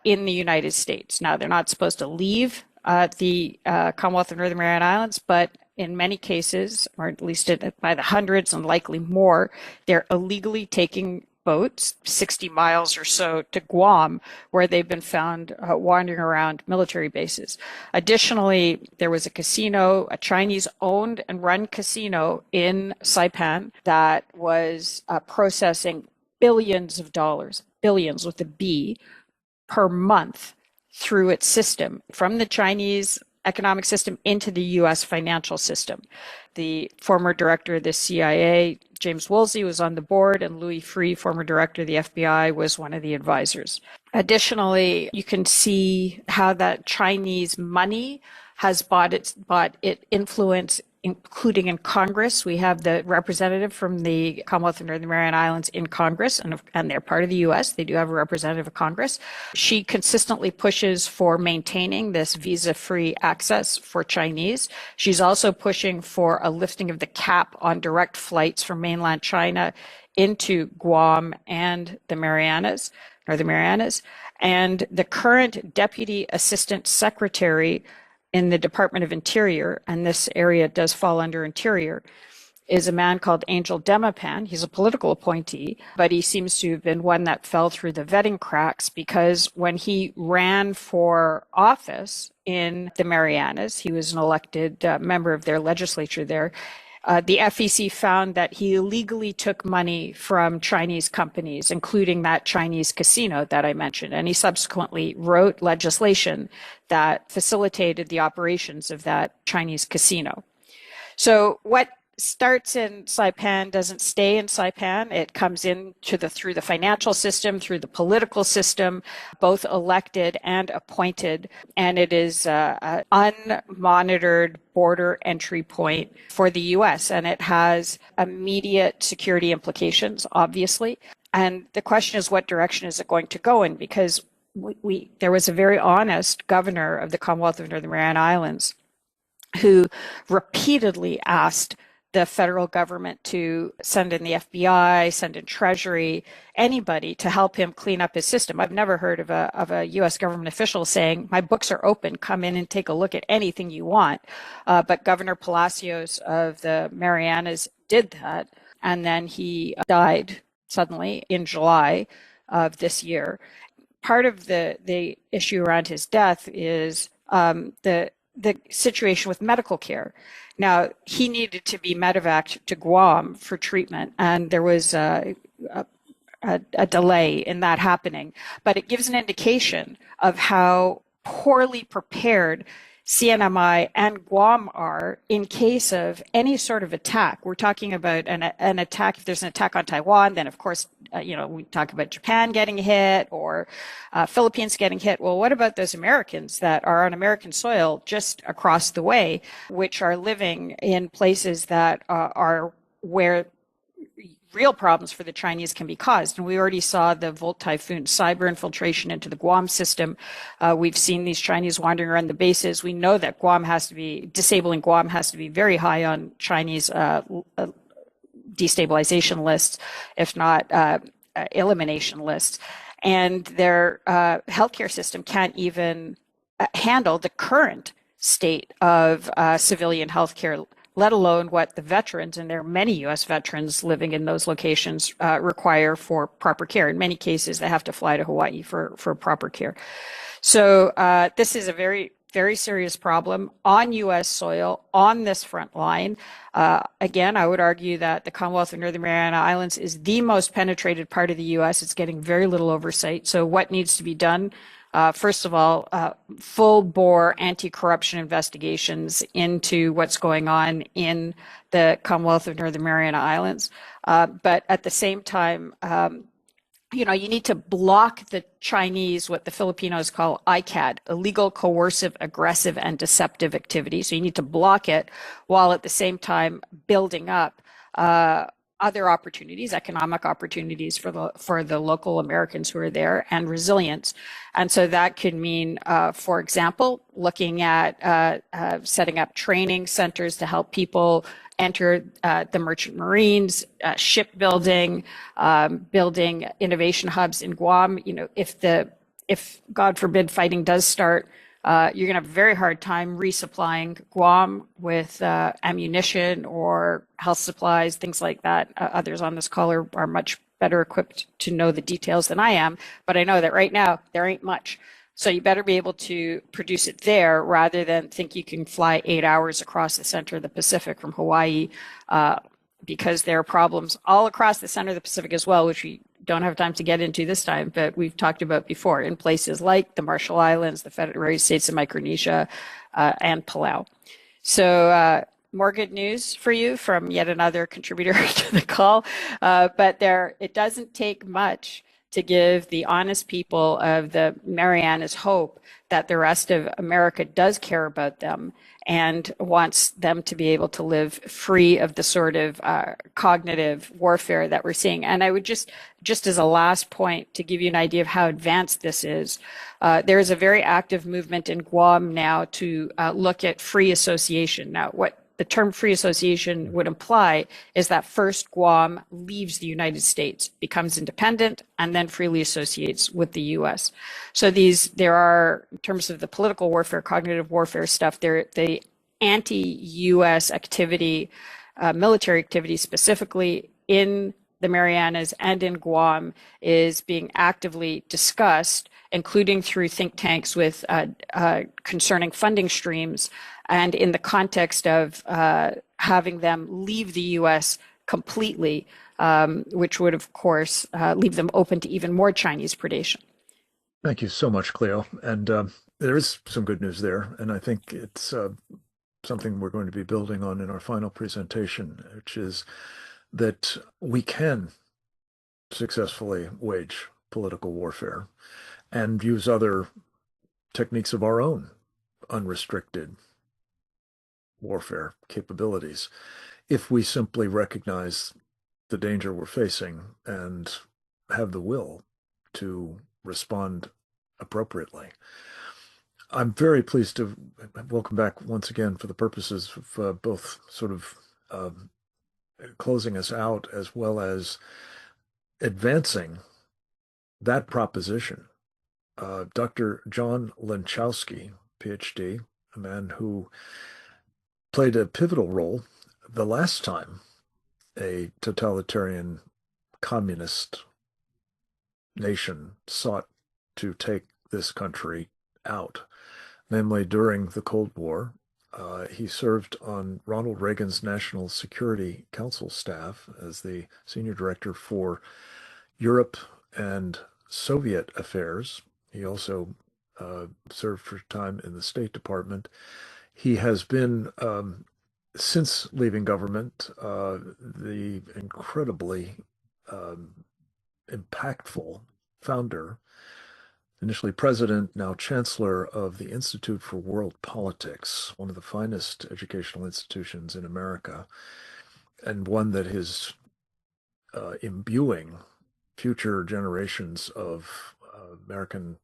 in the United States. Now, they're not supposed to leave the Commonwealth of Northern Mariana Islands, but in many cases, or at least by the hundreds and likely more, they're illegally taking boats 60 miles or so to Guam, where they've been found wandering around military bases. Additionally, there was a casino, a Chinese-owned and run casino in Saipan that was processing billions of dollars, billions with a B, per month through its system from the Chinese economic system into the US financial system. The former director of the CIA, James Woolsey, was on the board, and Louis Freeh, former director of the FBI, was one of the advisors. Additionally, you can see how that Chinese money has bought it influence, including in Congress. We have the representative from the Commonwealth of Northern Mariana Islands in Congress, and they're part of the U.S. They do have a representative of Congress. She consistently pushes for maintaining this visa-free access for Chinese. She's also pushing for a lifting of the cap on direct flights from mainland China into Guam and the Marianas, Northern Marianas. And the current Deputy Assistant Secretary in the Department of Interior, and this area does fall under Interior, is a man called Angel Demapan. He's a political appointee, but he seems to have been one that fell through the vetting cracks, because when he ran for office in the Marianas, he was an elected member of their legislature there. The FEC found that he illegally took money from Chinese companies, including that Chinese casino that I mentioned. And he subsequently wrote legislation that facilitated the operations of that Chinese casino. So what starts in Saipan doesn't stay in Saipan. It comes in through the financial system, through the political system, both elected and appointed. And it is an unmonitored border entry point for the U.S. And it has immediate security implications, obviously. And the question is, what direction is it going to go in? Because there was a very honest governor of the Commonwealth of Northern Mariana Islands who repeatedly asked the federal government to send in the FBI, send in Treasury, anybody to help him clean up his system. I've never heard of a U.S. government official saying, my books are open, come in and take a look at anything you want. But Governor Palacios of the Marianas did that, and then he died suddenly in July of this year. Part of the issue around his death is the situation with medical care. Now, he needed to be medevaced to Guam for treatment, and there was a delay in that happening. But it gives an indication of how poorly prepared CNMI and Guam are in case of any sort of attack. We're talking about an attack. If there's an attack on Taiwan, then of course, we talk about Japan getting hit or Philippines getting hit. Well, what about those Americans that are on American soil just across the way, which are living in places that are where real problems for the Chinese can be caused? And we already saw the Volt Typhoon cyber infiltration into the Guam system. We've seen these Chinese wandering around the bases. We know that disabling Guam has to be very high on Chinese destabilization lists, if not elimination lists. And their healthcare system can't even handle the current state of civilian healthcare, let alone what the veterans, and there are many U.S. veterans living in those locations, require for proper care. In many cases, they have to fly to Hawaii for proper care. So this is a very, very serious problem on U.S. soil, on this front line. Again, I would argue that the Commonwealth of Northern Mariana Islands is the most penetrated part of the U.S. It's getting very little oversight. So what needs to be done? First of all, full-bore anti-corruption investigations into what's going on in the Commonwealth of Northern Mariana Islands. But at the same time, you need to block the Chinese, what the Filipinos call ICAD, illegal, coercive, aggressive, and deceptive activity. So you need to block it while at the same time building up other opportunities, economic opportunities for the local Americans who are there, and resilience. And so that could mean, for example, looking at setting up training centers to help people enter the merchant marines, shipbuilding, building innovation hubs in Guam. If God forbid fighting does start, you're going to have a very hard time resupplying Guam with ammunition or health supplies, things like that. Others on this call are much better equipped to know the details than I am, but I know that right now there ain't much. So you better be able to produce it there rather than think you can fly 8 hours across the center of the Pacific from Hawaii, because there are problems all across the center of the Pacific as well, which we don't have time to get into this time, but we've talked about before in places like the Marshall Islands, the Federated States of Micronesia, and Palau. So more good news for you from yet another contributor to the call. But it doesn't take much to give the honest people of the Marianas hope that the rest of America does care about them and wants them to be able to live free of the sort of cognitive warfare that we're seeing. And I would just as a last point, to give you an idea of how advanced this is, there is a very active movement in Guam now to look at free association. Now, what the term free association would imply is that first Guam leaves the United States, becomes independent, and then freely associates with the US. So there are, in terms of the political warfare, cognitive warfare stuff, the anti-US activity, military activity specifically in the Marianas and in Guam is being actively discussed, including through think tanks with concerning funding streams, and in the context of having them leave the U.S. completely, which would, of course, leave them open to even more Chinese predation. Thank you so much, Cleo. And there is some good news there, and I think it's something we're going to be building on in our final presentation, which is that we can successfully wage political warfare and use other techniques of our own unrestricted warfare capabilities if we simply recognize the danger we're facing and have the will to respond appropriately. I'm very pleased to welcome back once again for the purposes of both sort of closing us out as well as advancing that proposition. Dr. John Lenczowski, PhD, a man who played a pivotal role the last time a totalitarian communist nation sought to take this country out, namely during the Cold War. He served on Ronald Reagan's National Security Council staff as the senior director for Europe and Soviet affairs. He also served for time in the State Department. He has been, since leaving government, the incredibly impactful founder, initially president, now chancellor of the Institute for World Politics, one of the finest educational institutions in America, and one that is imbuing future generations of American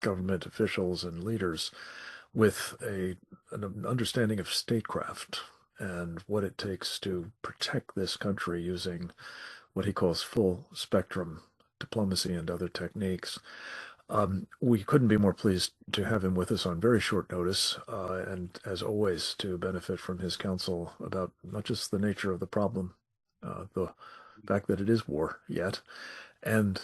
government officials and leaders with an understanding of statecraft and what it takes to protect this country using what he calls full spectrum diplomacy and other techniques. We couldn't be more pleased to have him with us on very short notice, and as always, to benefit from his counsel about not just the nature of the problem, the fact that it is war yet, and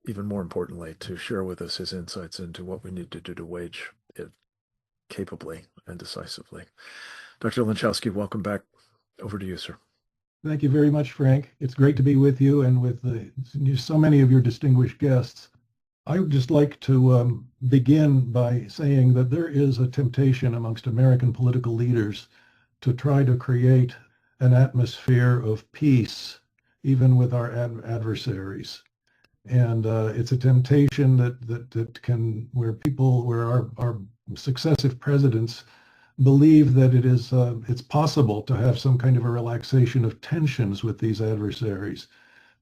even more importantly, to share with us his insights into what we need to do to wage it capably and decisively. Dr. Lenczowski, welcome back. Over to you, sir. Thank you very much, Frank. It's great to be with you and with so many of your distinguished guests. I would just like to begin by saying that there is a temptation amongst American political leaders to try to create an atmosphere of peace, even with our adversaries. And it's a temptation that can, where our successive presidents believe that it's possible to have some kind of a relaxation of tensions with these adversaries.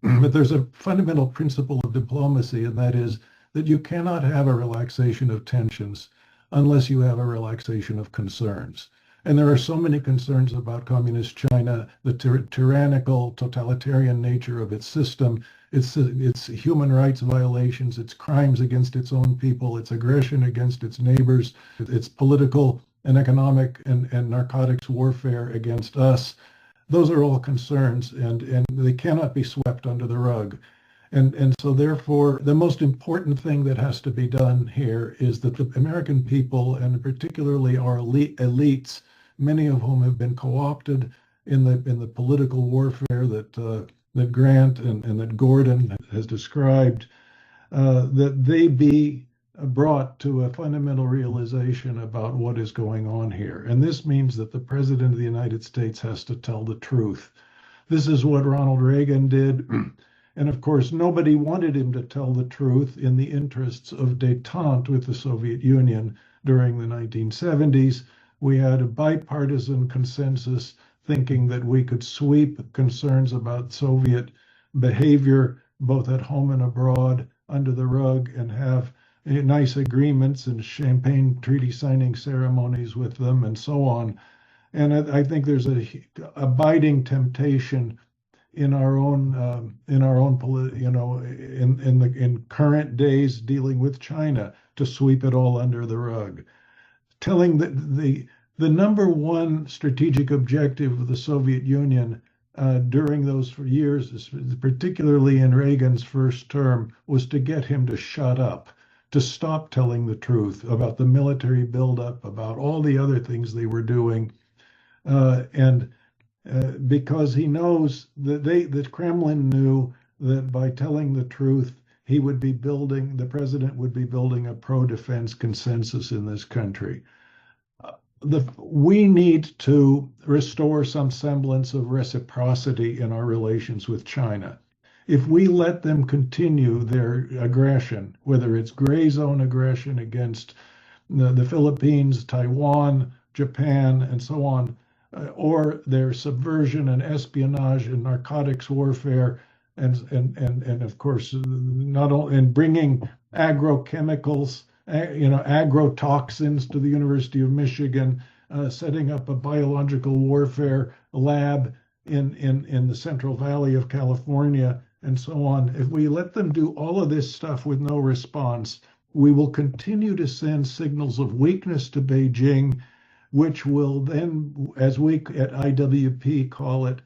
But there's a fundamental principle of diplomacy, and that is that you cannot have a relaxation of tensions unless you have a relaxation of concerns. And there are so many concerns about communist China, the tyrannical, totalitarian nature of its system, its human rights violations, its crimes against its own people, its aggression against its neighbors, its political and economic and narcotics warfare against us. Those are all concerns, and they cannot be swept under the rug. And so therefore, the most important thing that has to be done here is that the American people, and particularly our elites, many of whom have been co-opted in the political warfare that that Grant and that Gordon has described, that they be brought to a fundamental realization about what is going on here. And this means that the President of the United States has to tell the truth. This is what Ronald Reagan did. And of course, nobody wanted him to tell the truth in the interests of détente with the Soviet Union during the 1970s. We had a bipartisan consensus thinking that we could sweep concerns about Soviet behavior, both at home and abroad, under the rug and have nice agreements and champagne treaty signing ceremonies with them and so on. And I think there's a abiding temptation in our own in current days dealing with China to sweep it all under the rug, telling the number one strategic objective of the Soviet Union during those years, particularly in Reagan's first term, was to get him to shut up, to stop telling the truth about the military buildup, about all the other things they were doing. Because he knows that the Kremlin knew that by telling the truth, the president would be building a pro-defense consensus in this country. We need to restore some semblance of reciprocity in our relations with China. If we let them continue their aggression, whether it's gray zone aggression against the Philippines, Taiwan, Japan, and so on, or their subversion and espionage and narcotics warfare, and of course, not only in bringing agrochemicals, agrotoxins to the University of Michigan, setting up a biological warfare lab in the Central Valley of California, and so on. If we let them do all of this stuff with no response, we will continue to send signals of weakness to Beijing, which will then, as we at IWP call it,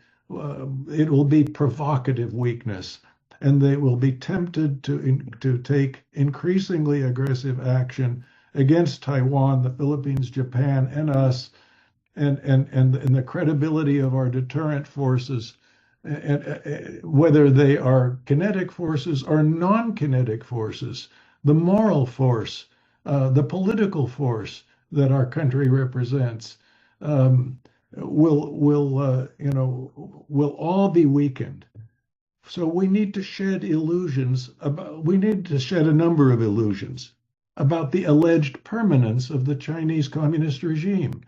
it will be provocative weakness, and they will be tempted to take increasingly aggressive action against Taiwan, the Philippines, Japan, and us, and the credibility of our deterrent forces, whether they are kinetic forces or non-kinetic forces, the moral force, the political force that our country represents, will all be weakened. So we need to shed a number of illusions about the alleged permanence of the Chinese Communist regime.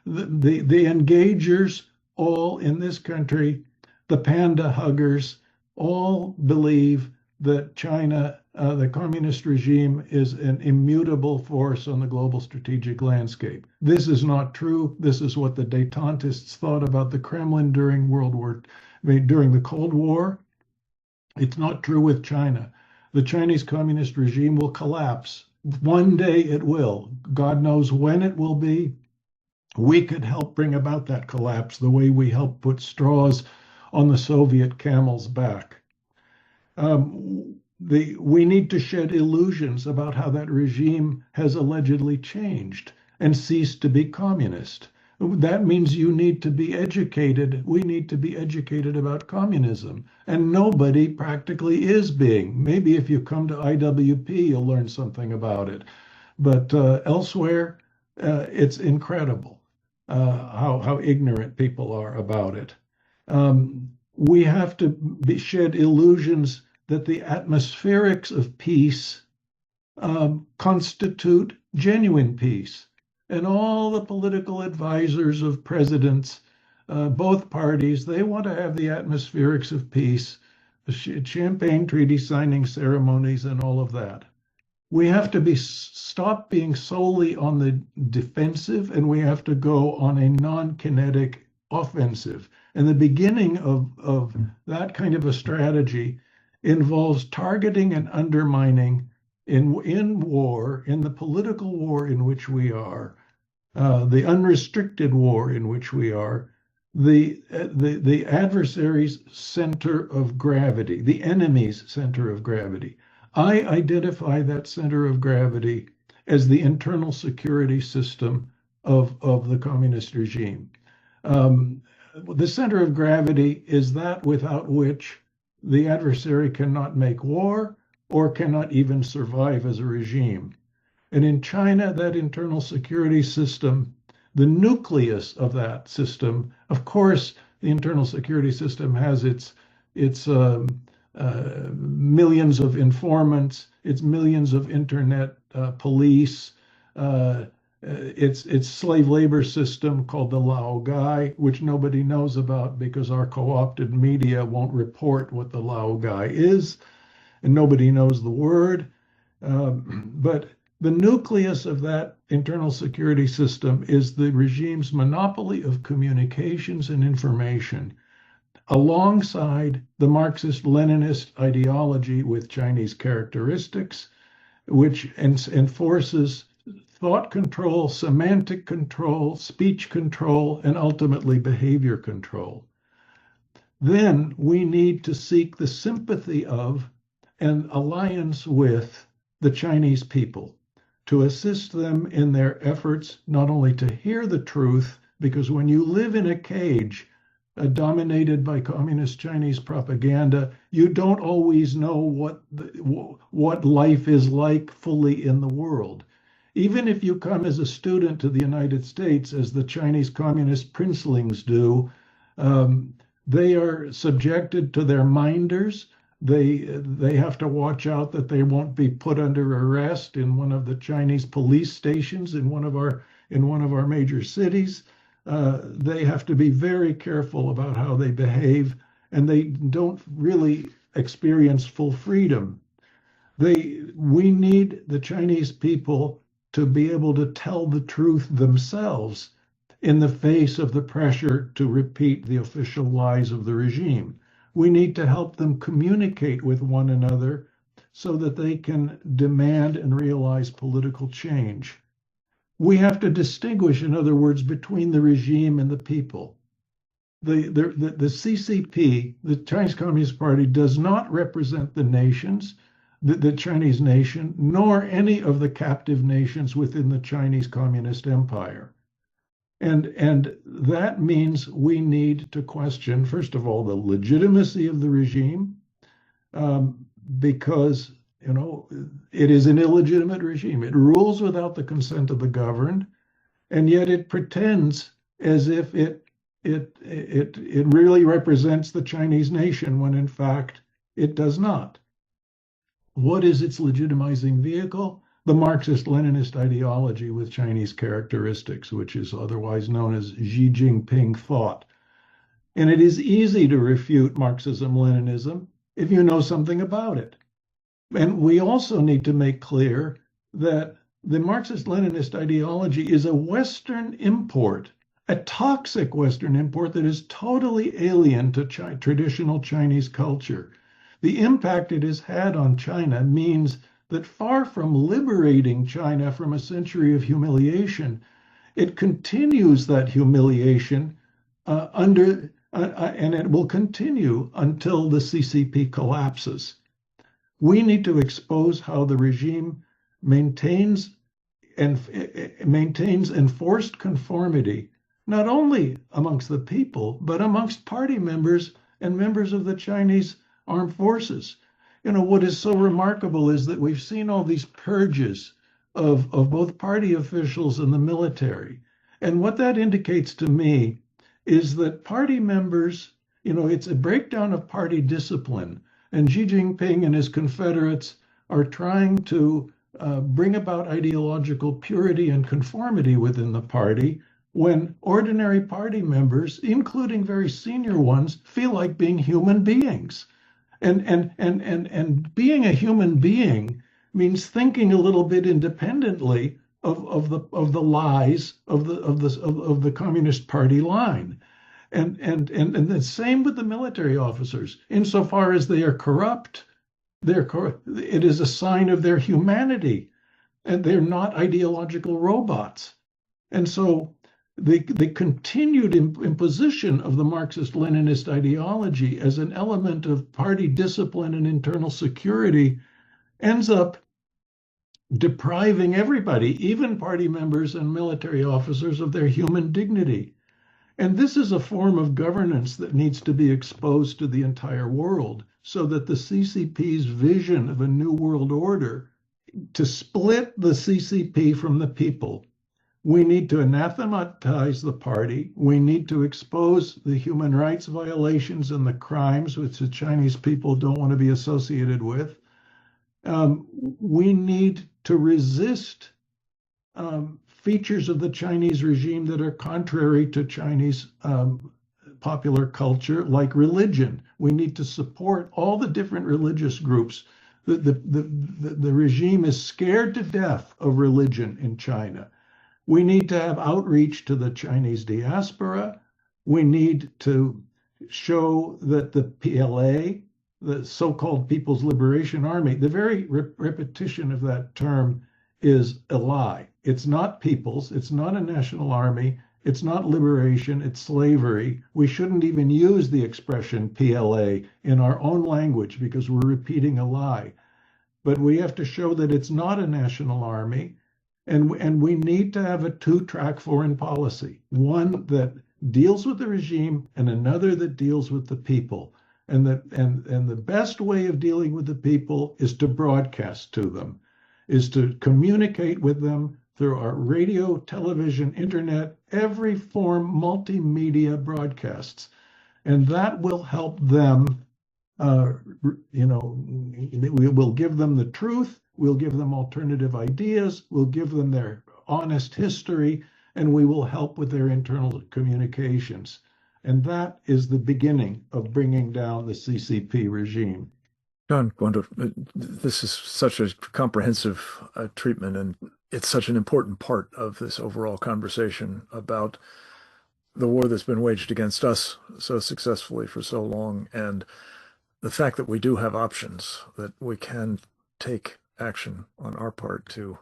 The engagers all in this country, the panda huggers, all believe that China, the communist regime, is an immutable force on the global strategic landscape. This is not true. This is what the détentists thought about the Kremlin during during the Cold War. It's not true with China. The Chinese communist regime will collapse. One day it will. God knows when it will be. We could help bring about that collapse the way we helped put straws on the Soviet camel's back. We need to shed illusions about how that regime has allegedly changed and ceased to be communist. That means you need to be educated. We need to be educated about communism. And nobody practically is being. Maybe if you come to IWP, you'll learn something about it. But elsewhere, it's incredible how ignorant people are about it. We have to shed illusions that the atmospherics of peace constitute genuine peace. And all the political advisors of presidents, both parties, they want to have the atmospherics of peace, the champagne treaty signing ceremonies and all of that. We have to stop being solely on the defensive, and we have to go on a non-kinetic offensive. And the beginning of that kind of a strategy involves targeting and undermining in war, in the political war in which we are, the unrestricted war in which we are, the adversary's center of gravity, the enemy's center of gravity. I identify that center of gravity as the internal security system of the communist regime. The center of gravity is that without which the adversary cannot make war or cannot even survive as a regime. And in China, that internal security system, the nucleus of that system, of course, the internal security system has its millions of informants, its millions of internet police, its slave labor system called the Laogai, which nobody knows about because our co-opted media won't report what the Laogai is, and nobody knows the word. But the nucleus of that internal security system is the regime's monopoly of communications and information, alongside the Marxist-Leninist ideology with Chinese characteristics, which enforces thought control, semantic control, speech control, and ultimately behavior control. Then we need to seek the sympathy of and alliance with the Chinese people to assist them in their efforts not only to hear the truth, because when you live in a cage dominated by communist Chinese propaganda, you don't always know what life is like fully in the world. Even if you come as a student to the United States, as the Chinese communist princelings do, they are subjected to their minders. They have to watch out that they won't be put under arrest in one of the Chinese police stations in one of our major cities. They have to be very careful about how they behave, and they don't really experience full freedom. We need the Chinese people to be able to tell the truth themselves in the face of the pressure to repeat the official lies of the regime. We need to help them communicate with one another so that they can demand and realize political change. We have to distinguish, in other words, between the regime and the people. The CCP, the Chinese Communist Party, does not represent the nations, the Chinese nation, nor any of the captive nations within the Chinese Communist Empire. And that means we need to question, first of all, the legitimacy of the regime, because it is an illegitimate regime. It rules without the consent of the governed, and yet it pretends as if it really represents the Chinese nation when in fact it does not. What is its legitimizing vehicle? The Marxist-Leninist ideology with Chinese characteristics, which is otherwise known as Xi Jinping thought. And it is easy to refute Marxism-Leninism if you know something about it. And we also need to make clear that the Marxist-Leninist ideology is a Western import, a toxic Western import that is totally alien to traditional Chinese culture. The impact it has had on China means that far from liberating China from a century of humiliation, it continues that humiliation and it will continue until the CCP collapses. We need to expose how the regime maintains enforced conformity, not only amongst the people, but amongst party members and members of the Chinese armed forces. What is so remarkable is that we've seen all these purges of both party officials and the military. And what that indicates to me is that party members, it's a breakdown of party discipline. And Xi Jinping and his confederates are trying to bring about ideological purity and conformity within the party when ordinary party members, including very senior ones, feel like being human beings. And being a human being means thinking a little bit independently of the lies of the Communist Party line. And the same with the military officers. Insofar as they are corrupt, it is a sign of their humanity, and they're not ideological robots. And so the continued imposition of the Marxist-Leninist ideology as an element of party discipline and internal security ends up depriving everybody, even party members and military officers, of their human dignity. And this is a form of governance that needs to be exposed to the entire world so that the CCP's vision of a new world order, to split the CCP from the people, we need to anathematize the party. We need to expose the human rights violations and the crimes which the Chinese people don't want to be associated with. We need to resist features of the Chinese regime that are contrary to Chinese popular culture, like religion. We need to support all the different religious groups. The regime is scared to death of religion in China. We need to have outreach to the Chinese diaspora. We need to show that the PLA, the so-called People's Liberation Army, the very repetition of that term is a lie. It's not people's, it's not a national army, it's not liberation, it's slavery. We shouldn't even use the expression PLA in our own language because we're repeating a lie. But we have to show that it's not a national army. And we need to have a two-track foreign policy, one that deals with the regime and another that deals with the people. And the best way of dealing with the people is to broadcast to them, is to communicate with them through our radio, television, internet, every form, multimedia broadcasts. And that will help them, we will give them the truth. We'll give them alternative ideas, we'll give them their honest history, and we will help with their internal communications. And that is the beginning of bringing down the CCP regime. John, this is such a comprehensive treatment, and it's such an important part of this overall conversation about the war that's been waged against us so successfully for so long, and the fact that we do have options, that we can take action on our part to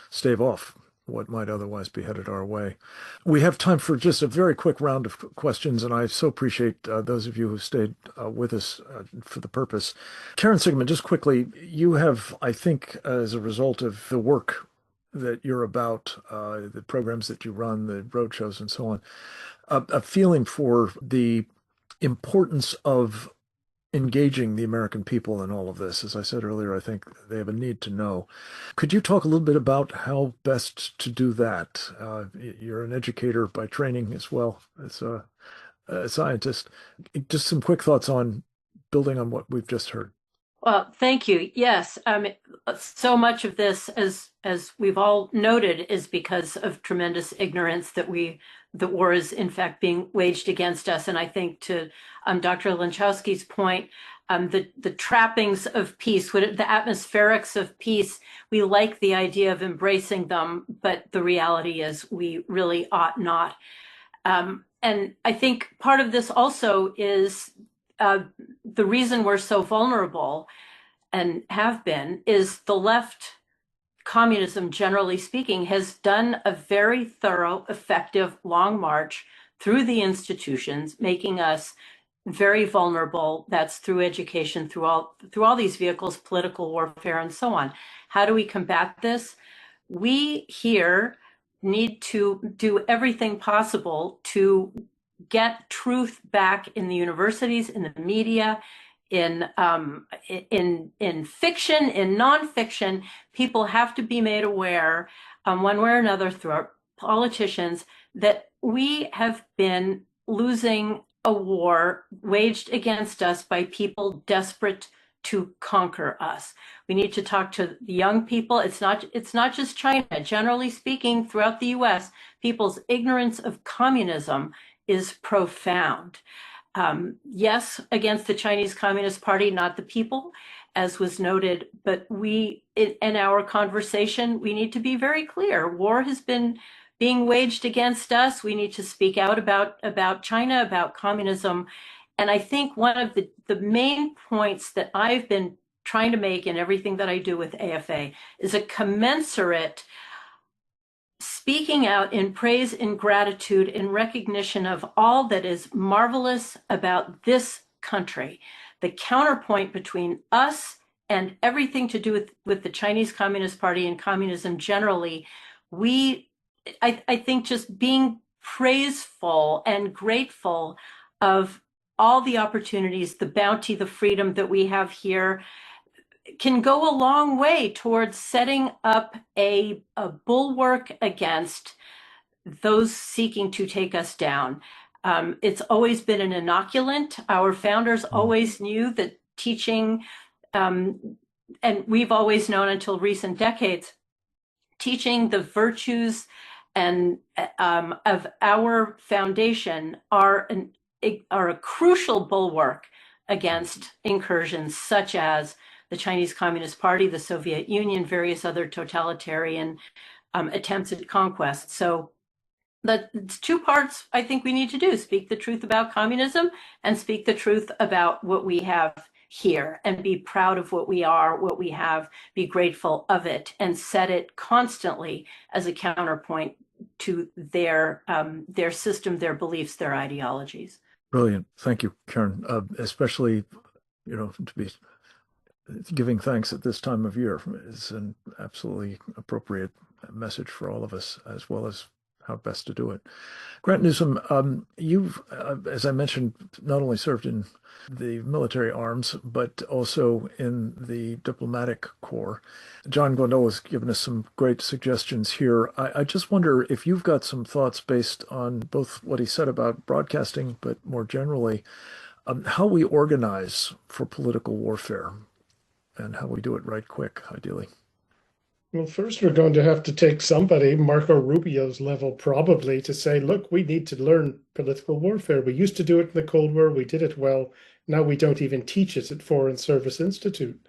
stave off what might otherwise be headed our way. We have time for just a very quick round of questions, and I so appreciate those of you who stayed with us for the purpose. Karen Sigmund, just quickly, you have, I think, as a result of the work that you're about, the programs that you run, the roadshows and so on, a feeling for the importance of engaging the American people in all of this. As I said earlier, I think they have a need to know. Could you talk a little bit about how best to do that? You're an educator by training as well as a scientist. Just some quick thoughts on building on what we've just heard. Well, thank you. Yes, so much of this, as we've all noted, is because of tremendous ignorance that the war is in fact being waged against us. And I think to Dr. Lanchowski's point, the trappings of peace, the atmospherics of peace, we like the idea of embracing them, but the reality is we really ought not. And I think part of this also is the reason we're so vulnerable and have been is the left, communism generally speaking, has done a very thorough, effective, long march through the institutions, making us very vulnerable. That's through education, through all these vehicles, political warfare, and so on. How do we combat this? We here need to do everything possible to get truth back in the universities, in the media, in fiction, in nonfiction. People have to be made aware, one way or another, through our politicians, that we have been losing a war waged against us by people desperate to conquer us. We need to talk to the young people. It's not just China. Generally speaking, throughout the US, people's ignorance of communism is profound. Yes, against the Chinese Communist Party, not the people, as was noted, but in our conversation, we need to be very clear. War has been being waged against us. We need to speak out about China, about communism. And I think one of the main points that I've been trying to make in everything that I do with AFA is a commensurate speaking out in praise, in gratitude, in recognition of all that is marvelous about this country. The counterpoint between us and everything to do with the Chinese Communist Party and communism generally, I think just being praiseful and grateful of all the opportunities, the bounty, the freedom that we have here can go a long way towards setting up a bulwark against those seeking to take us down. It's always been an inoculant. Our founders always knew that teaching, and we've always known until recent decades, teaching the virtues and of our foundation are a crucial bulwark against incursions such as the Chinese Communist Party, the Soviet Union, various other totalitarian attempts at conquest. So it's two parts I think we need to do: speak the truth about communism and speak the truth about what we have here, and be proud of what we are, what we have, be grateful of it, and set it constantly as a counterpoint to their system, their beliefs, their ideologies. Brilliant. Thank you, Karen. Especially, to be giving thanks at this time of year is an absolutely appropriate message for all of us, as well as how best to do it. Grant Newsom, you've, as I mentioned, not only served in the military arms, but also in the diplomatic corps. John Gondol has given us some great suggestions here. I just wonder if you've got some thoughts based on both what he said about broadcasting, but more generally, how we organize for political warfare and how we do it right quick, ideally. Well, first, we're going to have to take somebody, Marco Rubio's level, probably, to say, look, we need to learn political warfare. We used to do it in the Cold War. We did it well. Now we don't even teach it at Foreign Service Institute.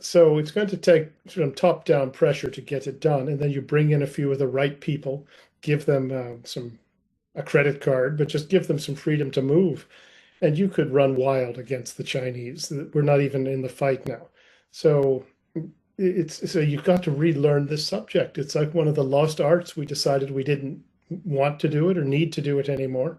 So it's going to take some top-down pressure to get it done. And then you bring in a few of the right people, give them a credit card, but just give them some freedom to move. And you could run wild against the Chinese. We're not even in the fight now. So you've got to relearn this subject. It's like one of the lost arts. We decided we didn't want to do it or need to do it anymore.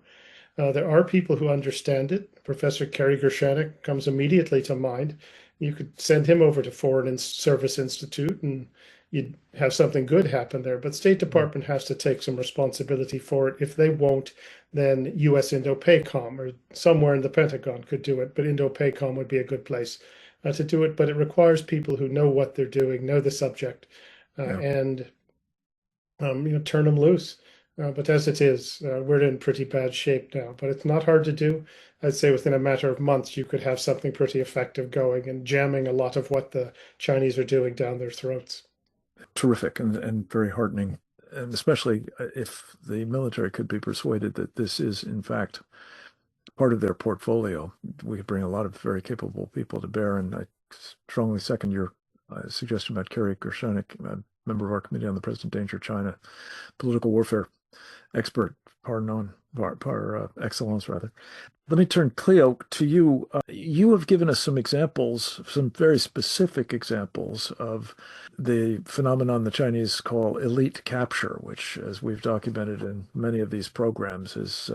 There are people who understand it. Professor Kerry Gershanik comes immediately to mind. You could send him over to Foreign Service Institute and you'd have something good happen there. But State Department has to take some responsibility for it. If they won't, then US Indo-PACOM or somewhere in the Pentagon could do it. But Indo-PACOM would be a good place to do it. But it requires people who know what they're doing, know the subject, and turn them loose. But as it is, we're in pretty bad shape now. But it's not hard to do. I'd say within a matter of months, you could have something pretty effective going and jamming a lot of what the Chinese are doing down their throats. Terrific and very heartening, and especially if the military could be persuaded that this is, in fact, part of their portfolio. We bring a lot of very capable people to bear, and I strongly second your suggestion about Kerry Gershanik, a member of our Committee on the Present Danger China, political warfare expert par excellence, rather. Let me turn, Cleo, to you. You have given us some examples, some very specific examples of the phenomenon the Chinese call elite capture, which, as we've documented in many of these programs, is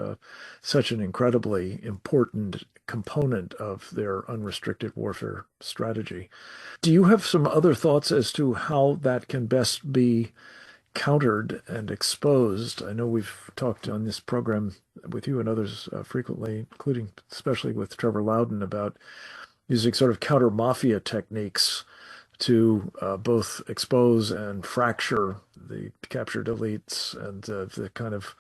such an incredibly important component of their unrestricted warfare strategy. Do you have some other thoughts as to how that can best be countered and exposed? I know we've talked on this program with you and others frequently, including especially with Trevor Loudon, about using sort of counter mafia techniques to both expose and fracture the captured elites and the kind of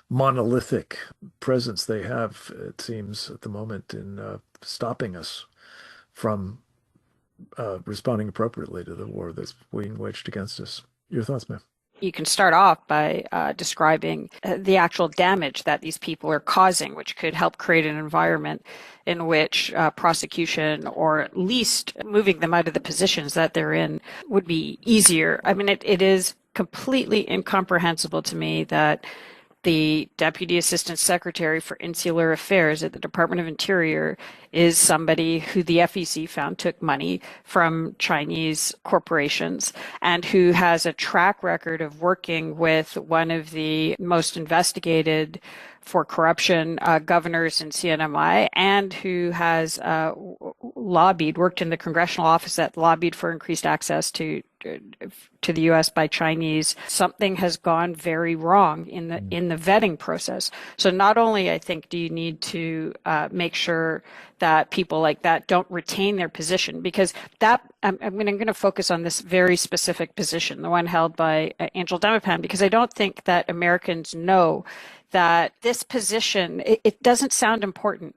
monolithic presence they have, it seems, at the moment in stopping us from responding appropriately to the war that's being waged against us. Your thoughts, ma'am? You can start off by describing the actual damage that these people are causing, which could help create an environment in which prosecution, or at least moving them out of the positions that they're in, would be easier. I mean, it is completely incomprehensible to me that the Deputy Assistant Secretary for Insular Affairs at the Department of Interior is somebody who the FEC found took money from Chinese corporations and who has a track record of working with one of the most investigated for corruption governors in CNMI, and who has worked in the congressional office that lobbied for increased access to the U.S. by Chinese. Something has gone very wrong in the vetting process. So not only, I think, do you need to make sure that people like that don't retain their position, because that I'm going to focus on this very specific position, the one held by Angel Demipan, because I don't think that Americans know that this position, it doesn't sound important,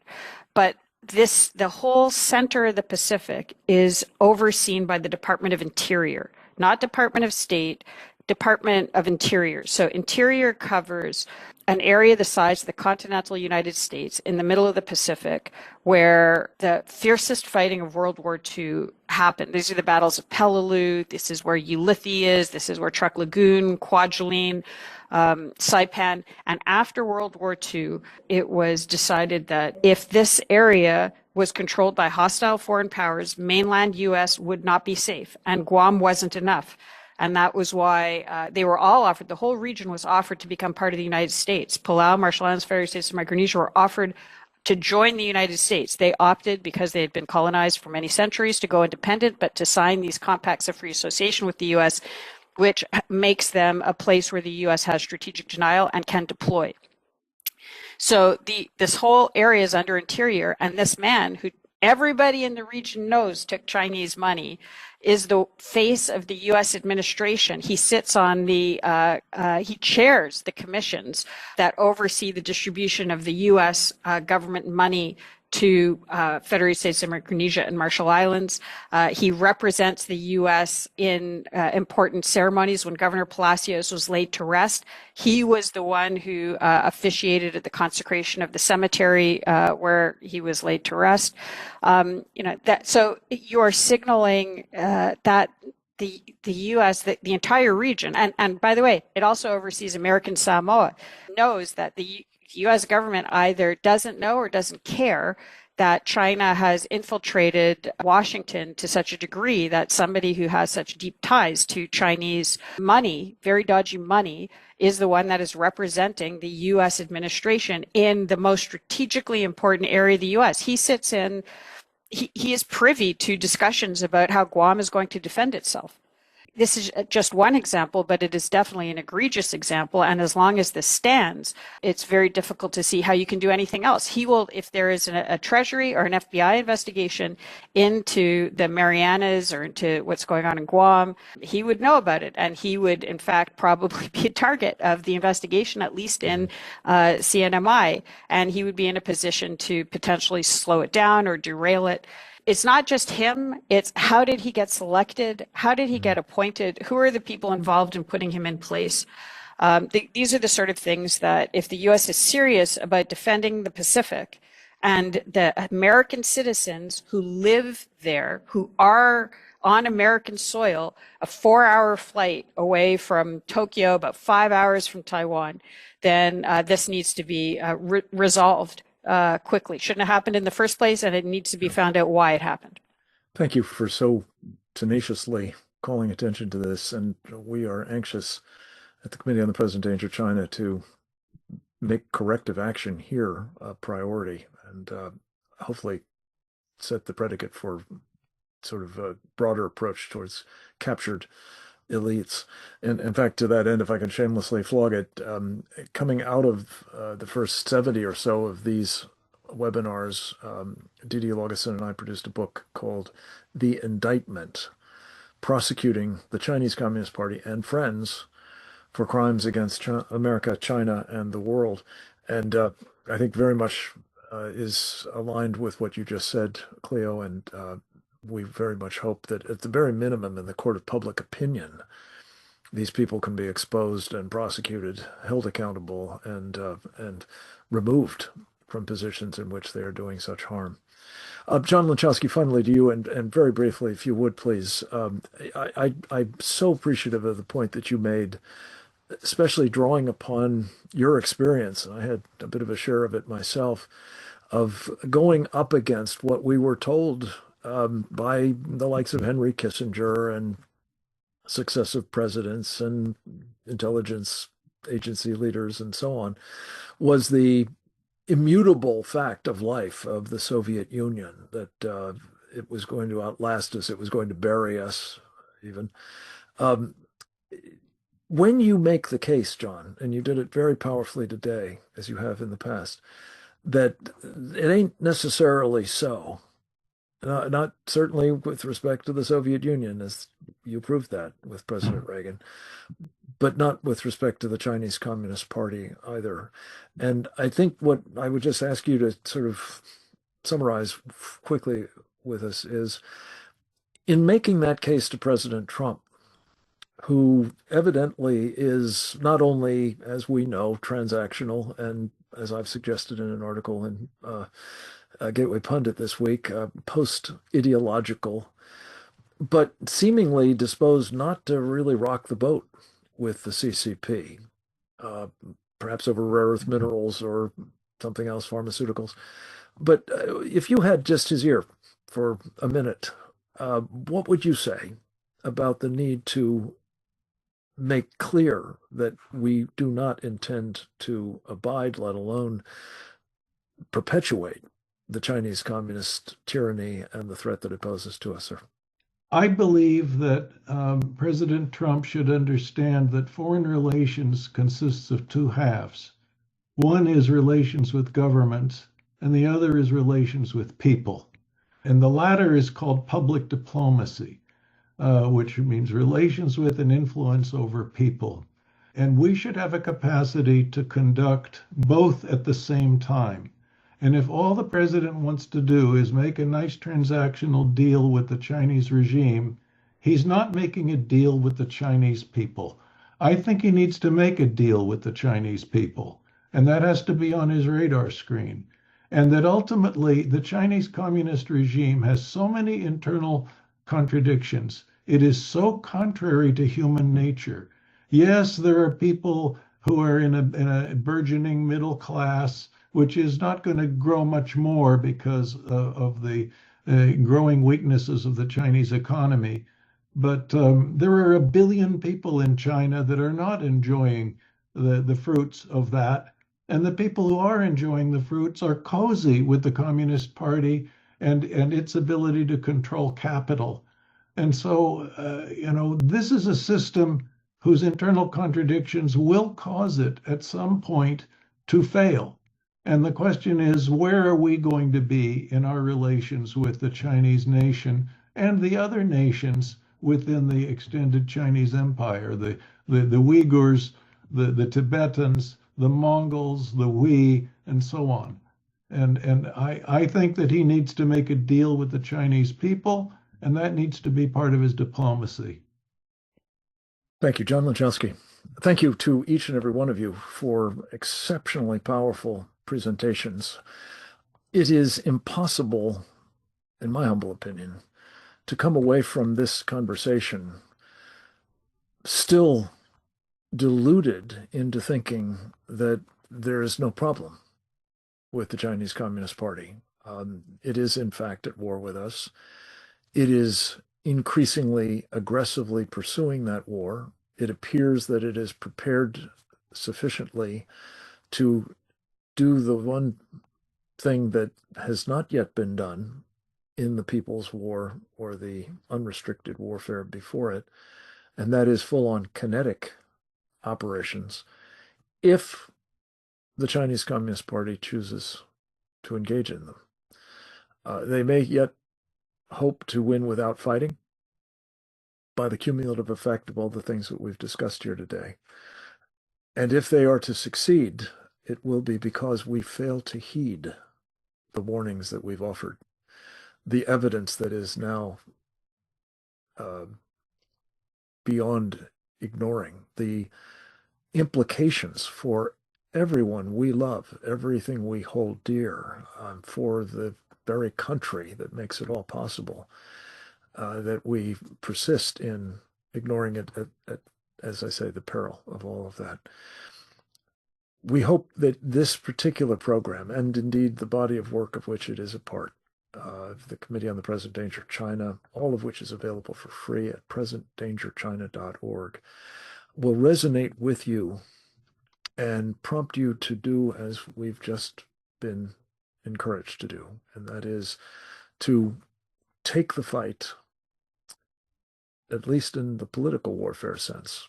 but the whole center of the Pacific is overseen by the Department of Interior, not Department of State, Department of Interior. So Interior covers an area the size of the continental United States in the middle of the Pacific, where the fiercest fighting of World War II happened. These are the battles of Peleliu. This is where Ulithi is. This is where Truk Lagoon, Kwajalein, Saipan. And after World War II, it was decided that if this area was controlled by hostile foreign powers, mainland U.S. would not be safe, and Guam wasn't enough. And that was why they were all offered, the whole region was offered to become part of the United States. Palau, Marshall Islands, Federal States of Micronesia were offered to join the United States. They opted, because they had been colonized for many centuries, to go independent, but to sign these compacts of free association with the U.S., which makes them a place where the U.S. has strategic denial and can deploy. So this whole area is under Interior, and this man, who everybody in the region knows took Chinese money, is the face of the U.S. administration. He sits on he chairs the commissions that oversee the distribution of the U.S. Government money to Federated States of Micronesia and Marshall Islands. He represents the U.S. in important ceremonies. When Governor Palacios was laid to rest, he was the one who officiated at the consecration of the cemetery where he was laid to rest. So you are signaling that the U.S., the entire region, and by the way, it also oversees American Samoa, knows that the U.S. government either doesn't know or doesn't care that China has infiltrated Washington to such a degree that somebody who has such deep ties to Chinese money, very dodgy money, is the one that is representing the U.S. administration in the most strategically important area of the U.S. He sits in, he is privy to discussions about how Guam is going to defend itself. This is just one example, but it is definitely an egregious example. And as long as this stands, it's very difficult to see how you can do anything else. He will, if there is a Treasury or an FBI investigation into the Marianas or into what's going on in Guam, he would know about it. And he would, in fact, probably be a target of the investigation, at least in CNMI. And he would be in a position to potentially slow it down or derail it. It's not just him, it's how did he get selected? How did he get appointed? Who are the people involved in putting him in place? These are the sort of things that if the U.S. is serious about defending the Pacific and the American citizens who live there, who are on American soil, a 4-hour flight away from Tokyo, about 5 hours from Taiwan, then this needs to be resolved quickly. Shouldn't have happened in the first place, and it needs to be found out why it happened. Thank you for so tenaciously calling attention to this, and we are anxious at the Committee on the Present Danger of China to make corrective action here a priority, and hopefully set the predicate for sort of a broader approach towards captured elites. And in fact, to that end, if I can shamelessly flog it, coming out of the first 70 or so of these webinars, Didi Laugesen and I produced a book called The Indictment, prosecuting the Chinese Communist Party and friends for crimes against America, China, and the world. And I think very much is aligned with what you just said, Cleo, and we very much hope that at the very minimum in the court of public opinion, these people can be exposed and prosecuted, held accountable, and removed from positions in which they are doing such harm. John Lanchowski, finally to you, and very briefly, if you would, please. I'm so appreciative of the point that you made, especially drawing upon your experience, and I had a bit of a share of it myself, of going up against what we were told by the likes of Henry Kissinger and successive presidents and intelligence agency leaders and so on, was the immutable fact of life of the Soviet Union, that it was going to outlast us, it was going to bury us even. Um, when you make the case, John, and you did it very powerfully today, as you have in the past, that it ain't necessarily so, not certainly with respect to the Soviet Union, as you proved that with President Reagan, but not with respect to the Chinese Communist Party either. And I think what I would just ask you to sort of summarize quickly with us is, in making that case to President Trump, who evidently is not only, as we know, transactional, and as I've suggested in an article in Gateway Pundit this week, post-ideological, but seemingly disposed not to really rock the boat with the CCP, uh, perhaps over rare earth minerals or something else, pharmaceuticals. But if you had just his ear for a minute, what would you say about the need to make clear that we do not intend to abide, let alone perpetuate, the Chinese communist tyranny and the threat that it poses to us, sir? I believe that President Trump should understand that foreign relations consists of two halves. One is relations with governments, and the other is relations with people. And the latter is called public diplomacy, which means relations with and influence over people. And we should have a capacity to conduct both at the same time. And if all the president wants to do is make a nice transactional deal with the Chinese regime, he's not making a deal with the Chinese people. I think he needs to make a deal with the Chinese people, and that has to be on his radar screen. And that ultimately the Chinese communist regime has so many internal contradictions. It is so contrary to human nature. Yes, there are people who are in a burgeoning middle class, which is not going to grow much more because of the growing weaknesses of the Chinese economy. But there are 1 billion people in China that are not enjoying the fruits of that. And the people who are enjoying the fruits are cozy with the Communist Party and its ability to control capital. And so, this is a system whose internal contradictions will cause it at some point to fail. And the question is, where are we going to be in our relations with the Chinese nation and the other nations within the extended Chinese empire, the Uyghurs, the Tibetans, the Mongols, the Hui, and so on. And I think that he needs to make a deal with the Chinese people, and that needs to be part of his diplomacy. Thank you, John Laczowski. Thank you to each and every one of you for exceptionally powerful presentations. It is impossible, in my humble opinion, to come away from this conversation still deluded into thinking that there is no problem with the Chinese Communist Party. It is, in fact, at war with us. It is increasingly aggressively pursuing that war. It appears that it is prepared sufficiently to do the one thing that has not yet been done in the People's War or the unrestricted warfare before it, and that is full-on kinetic operations, if the Chinese Communist Party chooses to engage in them. They may yet hope to win without fighting by the cumulative effect of all the things that we've discussed here today. And if they are to succeed, it will be because we fail to heed the warnings that we've offered, the evidence that is now beyond ignoring, the implications for everyone we love, everything we hold dear, for the very country that makes it all possible, that we persist in ignoring it at, as I say, the peril of all of that. We hope that this particular program, and indeed the body of work of which it is a part, the Committee on the Present Danger China, all of which is available for free at presentdangerchina.org, will resonate with you and prompt you to do as we've just been encouraged to do, and that is to take the fight, at least in the political warfare sense,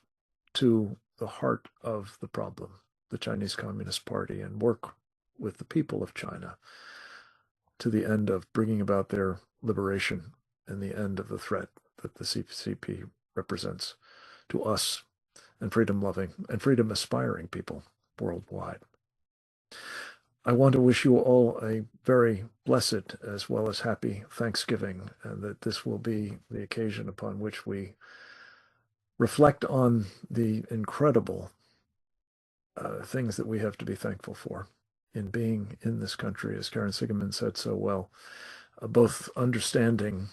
to the heart of the problem, the Chinese Communist Party, and work with the people of China to the end of bringing about their liberation and the end of the threat that the CCP represents to us and freedom-loving and freedom-aspiring people worldwide. I want to wish you all a very blessed as well as happy Thanksgiving, and that this will be the occasion upon which we reflect on the incredible things that we have to be thankful for in being in this country, as Karen Sigeman said so well, both understanding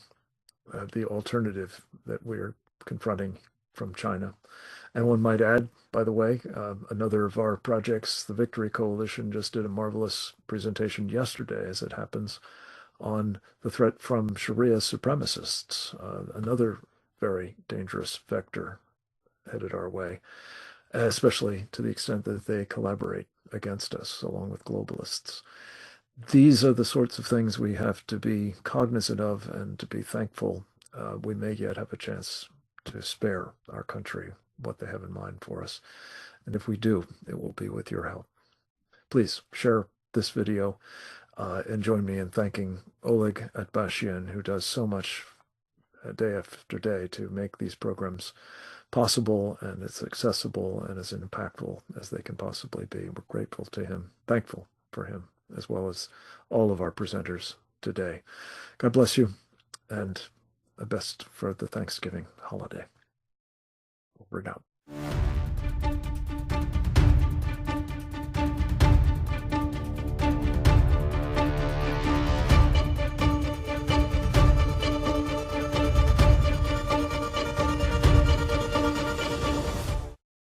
the alternative that we're confronting from China. And one might add, by the way, another of our projects, the Victory Coalition, just did a marvelous presentation yesterday, as it happens, on the threat from Sharia supremacists, another very dangerous vector headed our way, especially to the extent that they collaborate against us along with globalists. These are the sorts of things we have to be cognizant of and to be thankful we may yet have a chance to spare our country what they have in mind for us. And if we do, it will be with your help. Please share this video and join me in thanking Oleg Atbashian, who does so much day after day to make these programs possible and as accessible and as impactful as they can possibly be. We're grateful to him, thankful for him, as well as all of our presenters today. God bless you, and the best for the Thanksgiving holiday. Over and out.